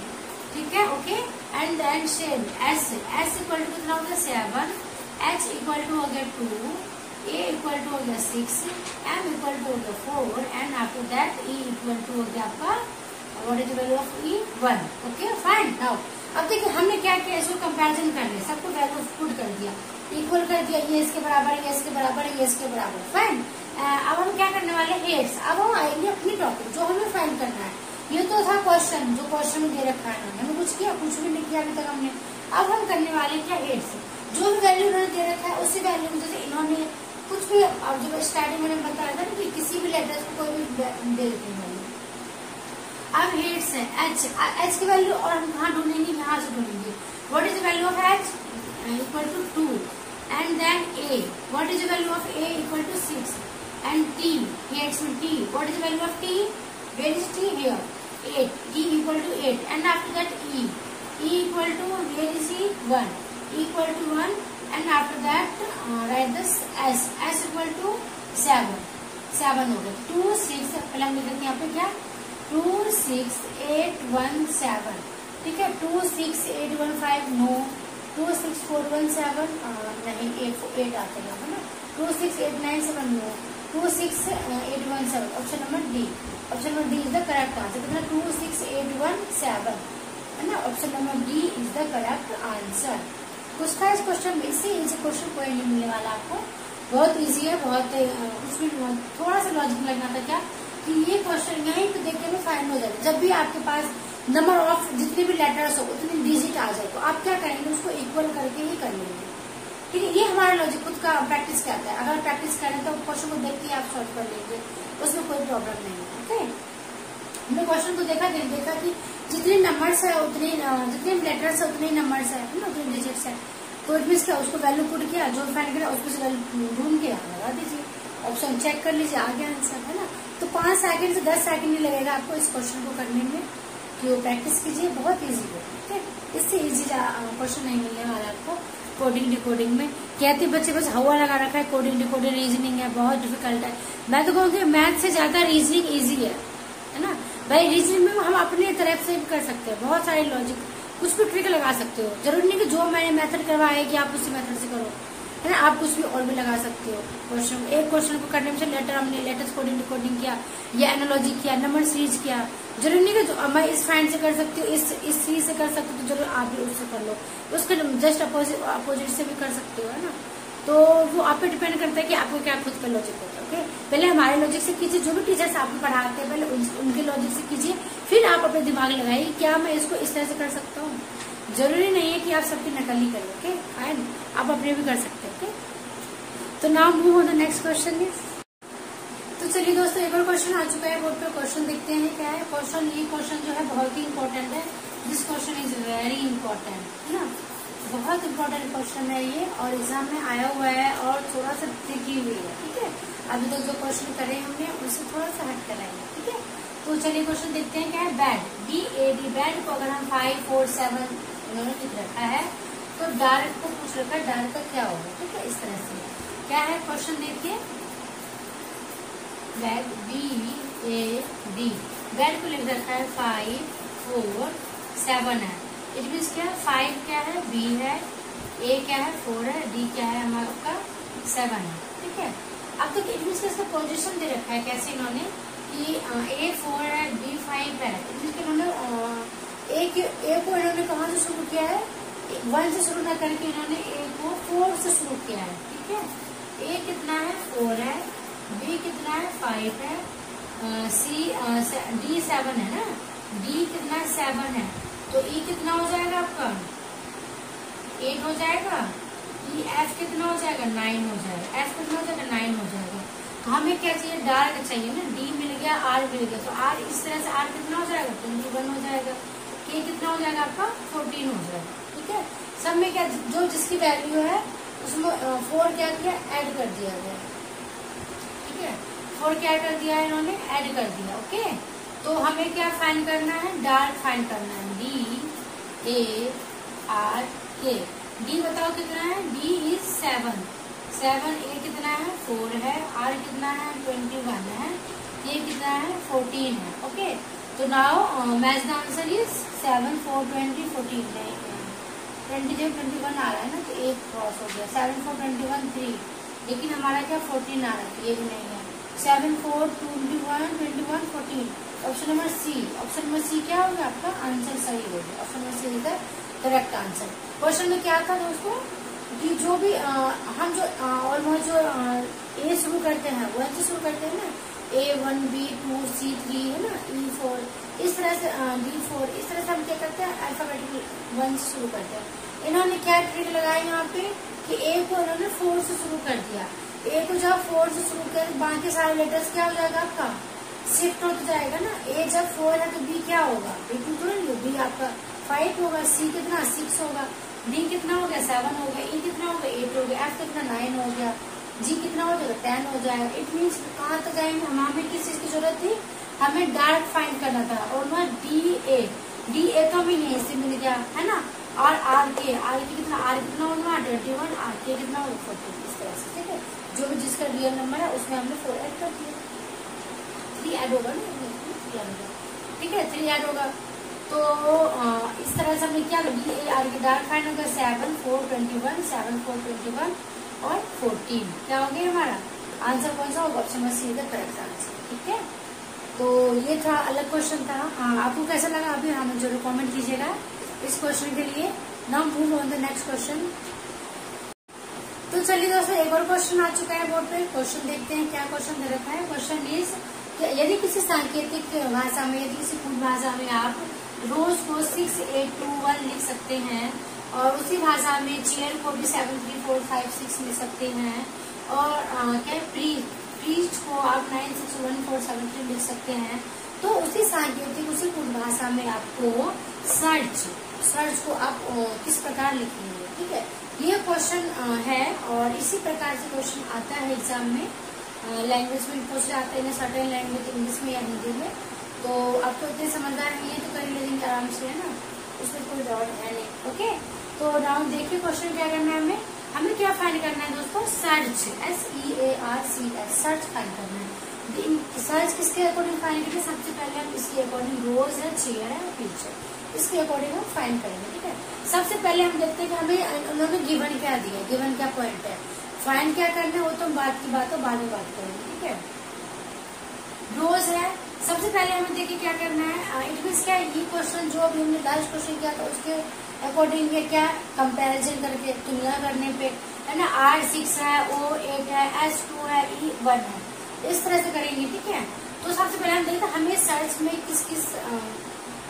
ठीक है, okay. And then same S equal to कितना हो गया 7, एच इक्वल टू हो गया 2, ए इक्वल टू हो गया 6, एम इक्वल टू हो गया 4 and after that E equal to हो गया आपका what is the value of E 1। Okay fine. Now अब देखिए हमने क्या किया, इसको कंपैरिजन कर लिया, सबको वैल्यू पुट कर दिया, इक्वल कर दिया, ये इसके बराबर, ये इसके बराबर, ये इसके बराबर। फाइन। अब हम क्या करने वाले हेड्स, अब हम आएंगे अपनी टॉपिक जो हमें फाइंड करना है। ये तो था क्वेश्चन, जो क्वेश्चन में दे रखा है इन्होंने, हमें कुछ किया, कुछ भी नहीं किया अभी तक हमने। अब हम करने वाले क्या, हेड्स, जो भी वैल्यू उन्होंने दे रखा है उसी वैल्यू में, जैसे इन्होंने कुछ भी, अब जो स्टार्टिंग में बताया था कि किसी भी लेटर को कोई भी दे देते हैं। अब हेड्स है एच की वैल्यू, और हम कहाँ ढूंढेंगे, यहाँ से ढूंढेंगे। What is the value of H equal to 2 and then A, what is the value of A equal to 6 and T, heads में T, what is the value of T, where is T, here 8, T equal to 8 and after that E equal to where is E 1, equal to 1 and after that write this S equal to 7 हो गया 2 6, पहले हम लिख देते हैं यहाँ पे क्या 2 6 8 1 7। ठीक है, 2 6 8 1 5 नो, 2 6 4 1 7 नहीं, 8 आते हैं ना, 2 6 8 9 7 no, 2 6 8 1 7, option number D, option number D is the correct answer. कितना 2 6 8 1 7 है ना, option number D is the correct answer. कुछ था इस क्वेश्चन में, इससे इजी क्वेश्चन कोई नहीं मिलने वाला आपको, बहुत इजी है, बहुत उसमें थोड़ा सा लॉजिक लगना था क्या कि ये क्वेश्चन यहीं पे देखने में फाइंड हो जाए। जब भी आपके पास नंबर ऑफ जितने भी लेटर्स हो उतनी डिजिट आ जाए तो आप क्या करेंगे, उसको इक्वल करके ही कर लेंगे। ठीक है, ये हमारा लॉजिक खुद का प्रैक्टिस करता है। अगर प्रैक्टिस करें तो क्वेश्चन को देख के आप सॉल्व कर लेंगे, उसमें कोई प्रॉब्लम नहीं है। ओके, हमने क्वेश्चन को देखा कि जितने नंबर्स है उतने, जितने लेटर्स है उतने नंबर्स है ना, उतने डिजिट्स है, तो इट मीन्स क्या, उसको वैल्यू पुट किया, जो फाइंड किया उसको से वैल्यू ढूंढ के लगा दीजिए, ऑप्शन चेक कर लीजिए, आ गया आंसर है ना। तो 5 सेकंड से 10 सेकंड ही लगेगा आपको इस क्वेश्चन को करने में, कि वो प्रैक्टिस कीजिए, बहुत इजी है। ठीक है, इससे इजी क्वेश्चन नहीं मिलने वाला आपको कोडिंग डिकोडिंग में। कहते बच्चे बस हवा लगा रखा है, कोडिंग डिकोडिंग रीजनिंग है बहुत डिफिकल्ट है। मैं तो कहूँगी मैथ से ज्यादा रीजनिंग इजी है ना भाई। रीजनिंग में हम अपने तरफ से भी कर सकते हैं, बहुत सारे लॉजिक, कुछ भी ट्रिक लगा सकते हो। जरूरी नहीं कि जो मैंने मेथड करवाया है कि आप उसी मेथड से करो, है ना, आप कुछ भी और भी लगा सकते हो। क्वेश्चन एक क्वेश्चन को करने में लेटर, हमने लेटर्स कोडिंग डिकोडिंग किया या एनालॉजी किया, नंबर सीरीज किया। जरूरी नहीं कि जो मैं इस फाइंड से कर सकती हूँ, इस सीरीज से कर सकती हूँ, तो जरूर आप भी उससे कर लो, उसके जस्ट अपोजिट से भी कर सकते हो, है ना। तो वो आप पे डिपेंड करता है कि आपको क्या खुद का लॉजिक होता है। ओके, पहले हमारे लॉजिक से कीजिए, जो भी टीचर्स आपको पढ़ाते हैं पहले उनके लॉजिक से कीजिए, फिर आप अपने दिमाग लगाइए क्या मैं इसको इस तरह से कर सकता हूँ। जरूरी नहीं है कि आप सबकी नकल ही करें। ओके फाइन, आप अपने भी कर सकते हैं। ओके, तो now move on the next question is. तो चलिए दोस्तों, एक और क्वेश्चन आ चुका है बोर्ड पे। क्वेश्चन देखते हैं क्या है क्वेश्चन। ये क्वेश्चन जो है बहुत ही इंपॉर्टेंट है, this question is very important, है ना, बहुत इंपॉर्टेंट क्वेश्चन है ये, और एग्जाम में आया हुआ है और थोड़ा सा ट्रिकी हुई है। ठीक है, अभी तक जो क्वेश्चन करे हमने उससे थोड़ा सा हट कर आएंगे। ठीक है, तो चलिए क्वेश्चन देखते हैं क्या है। बैड, BAD, बैड को अगर हम 5 4 7 उन्होंने लिख रखा है, तो डार्क को पूछ रखा है डार्क का क्या होगा। ठीक है, इस तरह से क्या है क्वेश्चन देखिए। बैड BAD, बैड को लिख रखा है 5 4 7 है। इट मीन्स क्या है, 5 क्या है, B है, A क्या है, 4 है, D क्या है हमारा 7 है। ठीक है, अब तक इट मीन्स इसका पोजीशन दे रखा है कैसे इन्होंने कि A 4 है, B 5 है। इन्होंने A को इन्होंने कहाँ से शुरू किया है, 1 से शुरू ना करके इन्होंने ए को 4 से शुरू किया है, ठीक है। ए कितना है 4 है, बी कितना है 5 है, डी 7 है ना, डी कितना है 7 है, तो ई कितना हो जाएगा आपका 8 हो जाएगा, ई एफ कितना हो जाएगा 9 हो जाएगा, एफ कितना हो जाएगा 9 हो जाएगा। तो हमें क्या चाहिए, डार्क चाहिए ना, डी मिल गया, आर मिल गया, तो आर इस तरह से आर कितना हो जाएगा 21 हो जाएगा, के कितना हो जाएगा आपका 14 हो जाएगा, ठीक है। सब में क्या जो जिसकी वैल्यू है उसमें 4 क्या किया ऐड कर दिया गया, ठीक है। 4 क्या कर दिया है इन्होंने, ऐड कर दिया, ओके। तो हमें क्या फाइंड करना है, डार्क फाइंड करना है, डी ए आर के। डी बताओ कितना है, डी इज 7, ए कितना है 4 है, आर कितना है 21 है, ये कितना है 14 है, ओके। तो now match the answer is 7 4 20 14 20 जब 21 आ रहा है ना तो एक क्रॉस हो गया, 7 4 21 3, लेकिन हमारा क्या 14 आ रहा है, ये भी नहीं है। 7 4 21 21 14, option number C, option number C क्या होगा आपका आंसर सही हो गया, option number C is the correct answer. Question में क्या था दोस्तों कि जो भी हम जो ऑलमोस्ट जो ए शुरू करते हैं 1 से शुरू करते हैं ना, A1 B2 C3 है ना, E4 इस तरह से D4 इस तरह से हम क्या करते हैं अल्फाबेटिकल 1 से शुरू करते हैं। इन्होंने क्या ट्रिक लगाई यहाँ पे कि A को इन्होंने 4 से शुरू कर दिया, A को जब 4 से शुरू किया तो बाकी सारे लेटर्स क्या हो जाएगा आपका शिफ्ट होता जाएगा ना। A जब 4 है तो B क्या होगा, B2 तो नहीं, B आपका 5 होगा, C कितना 6 होगा, D कितना हो गया 7 हो गया, E कितना हो गया 8 हो गया, F कितना 9 हो गया, जी कितना हो जाएगा 10 हो जाएगा। इट मीन्स कहाँ तक जाएंगे, हमें किस चीज की जरूरत थी, हमें डार्क फाइंड करना था, और मैं डी ए तो हमें यहीं से मिल गया है ना, और आर के कितना, आर कितना होगा 21, आर के कितना होगा 40, इस तरह से, ठीक है। जो भी जिसका रियल नंबर है उसमें हमने 4 ऐड कर दिया, 3 ऐड होगा ना, 3 ऐड होगा, ठीक है, 3 ऐड होगा। तो इस तरह से हमने क्या डी ए आर के डार्क फाइंड होगा 7 4 21 7 4 21 और 14, क्या हो गया हमारा आंसर कौन सा होगा, ऑप्शन नंबर सी का करेक्ट आंसर, ठीक है। तो ये था अलग क्वेश्चन था, आपको कैसा लगा अभी हमें जरूर कमेंट कीजिएगा इस क्वेश्चन के लिए। Now move on the next question. तो चलिए दोस्तों एक और क्वेश्चन आ चुका है बोर्ड पे, क्वेश्चन देखते हैं क्या क्वेश्चन दे रखा है। क्वेश्चन इज यदि किसी सांकेतिक भाषा में, यदि किसी पूर्ण भाषा में आप रोज को 6 8 2 1 लिख सकते हैं, और उसी भाषा में चेयर को भी 7 3 4 5 6 लिख सकते हैं, और क्या प्रीस्ट को आप 9 6 1 4 7 3 लिख सकते हैं, तो उसी सांकेतिक उसी पूर्ण भाषा में आपको सर्च को आप किस प्रकार लिखेंगे, ठीक है। ये क्वेश्चन है और इसी प्रकार से क्वेश्चन आता है एग्जाम में, लैंग्वेज में पूछ जाते हैं, सर्टेन लैंग्वेज इंग्लिश में या हिंदी में। तो आपको इतने समझदार नहीं है तो कर लेंगे आराम से, है ना, उसमें कोई डाउट है नहीं, ओके। तो नाउ देखिए क्वेश्चन क्या करना है, हमें क्या फाइंड करना है दोस्तों, सर्च, SEARCH, सर्च फाइंड करना है। सर्च किसके अकॉर्डिंग फाइंड करेंगे, सबसे पहले हम इसके अकॉर्डिंग रोज है, चेयर है, पिक्चर, इसके अकॉर्डिंग हम फाइंड करेंगे, ठीक है। सबसे पहले हम देखते हैं कि हमें उन्होंने गिवन क्या दिया, गिवन क्या पॉइंट है, फाइंड क्या करना है वो तो हम बाद की बात बाद में बात करेंगे, ठीक है। रोज है, सबसे पहले हमें देखिए क्या करना है, इट मीन्स क्या ये क्वेश्चन जो अभी हमने लास्ट क्वेश्चन किया था उसके अकॉर्डिंग ये क्या कंपैरिजन करके तुलना करने पे, है ना, R6 है, O8 है, S2 है, E1 है, इस तरह से करेंगे, ठीक है। तो सबसे पहले हम देखते हैं हमें सर्च में किस किस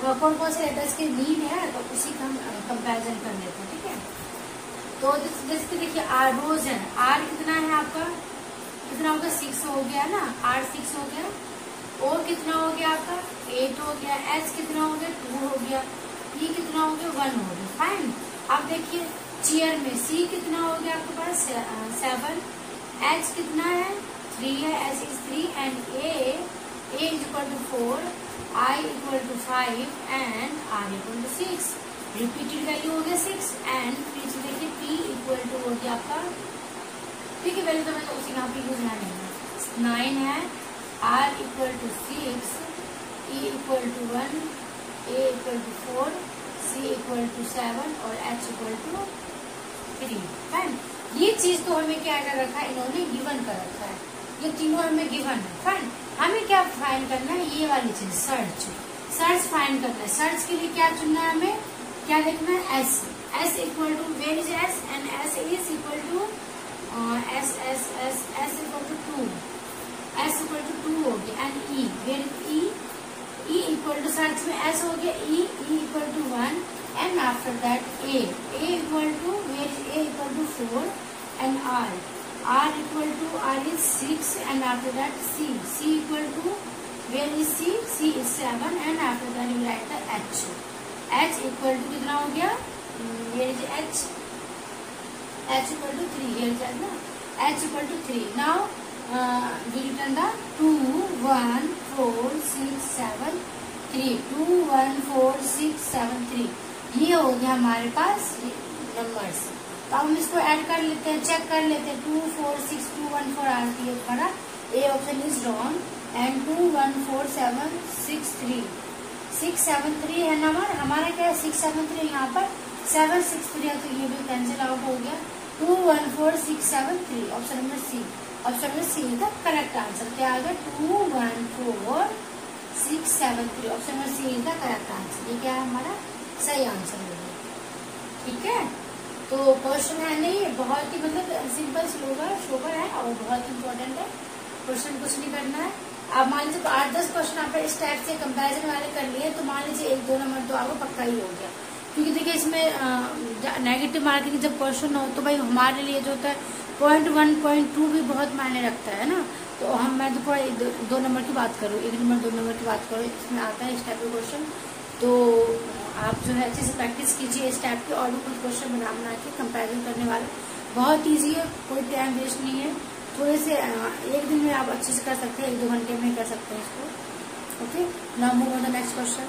कौन कौन से लेटर्स की नीड है, तो उसी का हम कंपैरिजन कर लेते हैं, ठीक है। तो जैसे देखिए आर रोज है, आर कितना है आपका, कितना हो गया 6 हो गया ना, R 6 हो गया, O कितना हो गया आपका 8 हो गया, S कितना हो गया 2 हो गया, E कितना हो गया 1 हो गया, फाइन। अब देखिए चेयर में C कितना हो गया आपके पास 7, H कितना है 3 है, S is 3 and A is equal to 4, I equal to 5 and R equal to 6, repeated value हो गया 6 एंड फिर देखिए P इक्वल टू हो गया आपका, ठीक है, वैल्यू तो मैं तो उसी यहाँ पे यूज नहीं है, 9 है, R equal to 6, E equal to 1, A equal to 4, C equal to 7 और H इक्वल टू 3, फाइन। ये चीज तो हमें क्या कर रखा है, इन्होंने गिवन कर रखा है, ये तीनों हमें गिवन है, फाइन। हमें क्या फाइंड करना है, ये वाली चीज सर्च फाइंड करना है। सर्च के लिए क्या चुनना है, हमें क्या देखना है, S S equal to, where is S? And S is equal to S equal to 2. S equal to 2 हो गया. And E, where is E? E equal to, search में S हो गया, E equal to 1. And after that A equal to, where is A equal to 4. And R equal to, R is 6. And after that C equal to, where is C? C is 7. And after that you write the H equal to कितना हो गया? Here is H equal to 3. Here is ना H equal to 3. Now we written the 2 1 4 6 7 3. 2 1 4 6 7 3. ये हो गया हमारे पास numbers. तो हम इसको ऐड कर लेते हैं, चेक कर लेते हैं. 2 4 6 2 1 4 आती है हमारा. A option is wrong. And 2 1 4 7 6 3 6 7 3 है नंबर हमारा. क्या है? 6 7 3. यहाँ पर 7 6 3 है, तो ये भी कैंसिल आउट हो गया. 2 1 4 6 7 3. Option number C. Option number C is the correct answer. क्या आ गया? 2 1 4 6 7 3. Option number C is the correct answer. ये क्या है? हमारा सही आंसर हो गया. ठीक है. तो क्वेश्चन है नहीं, बहुत ही मतलब सिंपल सोबर है और बहुत इम्पोर्टेंट है. क्वेश्चन कुछ नहीं करना है. आप मान लीजिए 8-10 क्वेश्चन आपने इस टाइप से कंपैरिजन वाले कर लिए, तो मान लीजिए 1-2 नंबर तो आपको पक्का ही हो गया. क्योंकि देखिए इसमें नेगेटिव मार्किंग जब क्वेश्चन हो तो भाई हमारे लिए जो होता है 0.1 0.2 भी बहुत मायने रखता है ना. तो मैं तो 2 नंबर की बात करूँ, 1 नंबर 2 नंबर की बात करूँ, इसमें आता है इस टाइप का क्वेश्चन. तो आप जो है अच्छे से प्रैक्टिस कीजिए इस टाइप के, और भी कुछ क्वेश्चन बना के कंपैरिजन करने वाले. बहुत ईजी है, कोई टाइम वेस्ट नहीं है. थोड़े से एक दिन में आप अच्छे से कर सकते हैं, 1-2 घंटे में कर सकते हैं इसको. Okay, now move on the next question.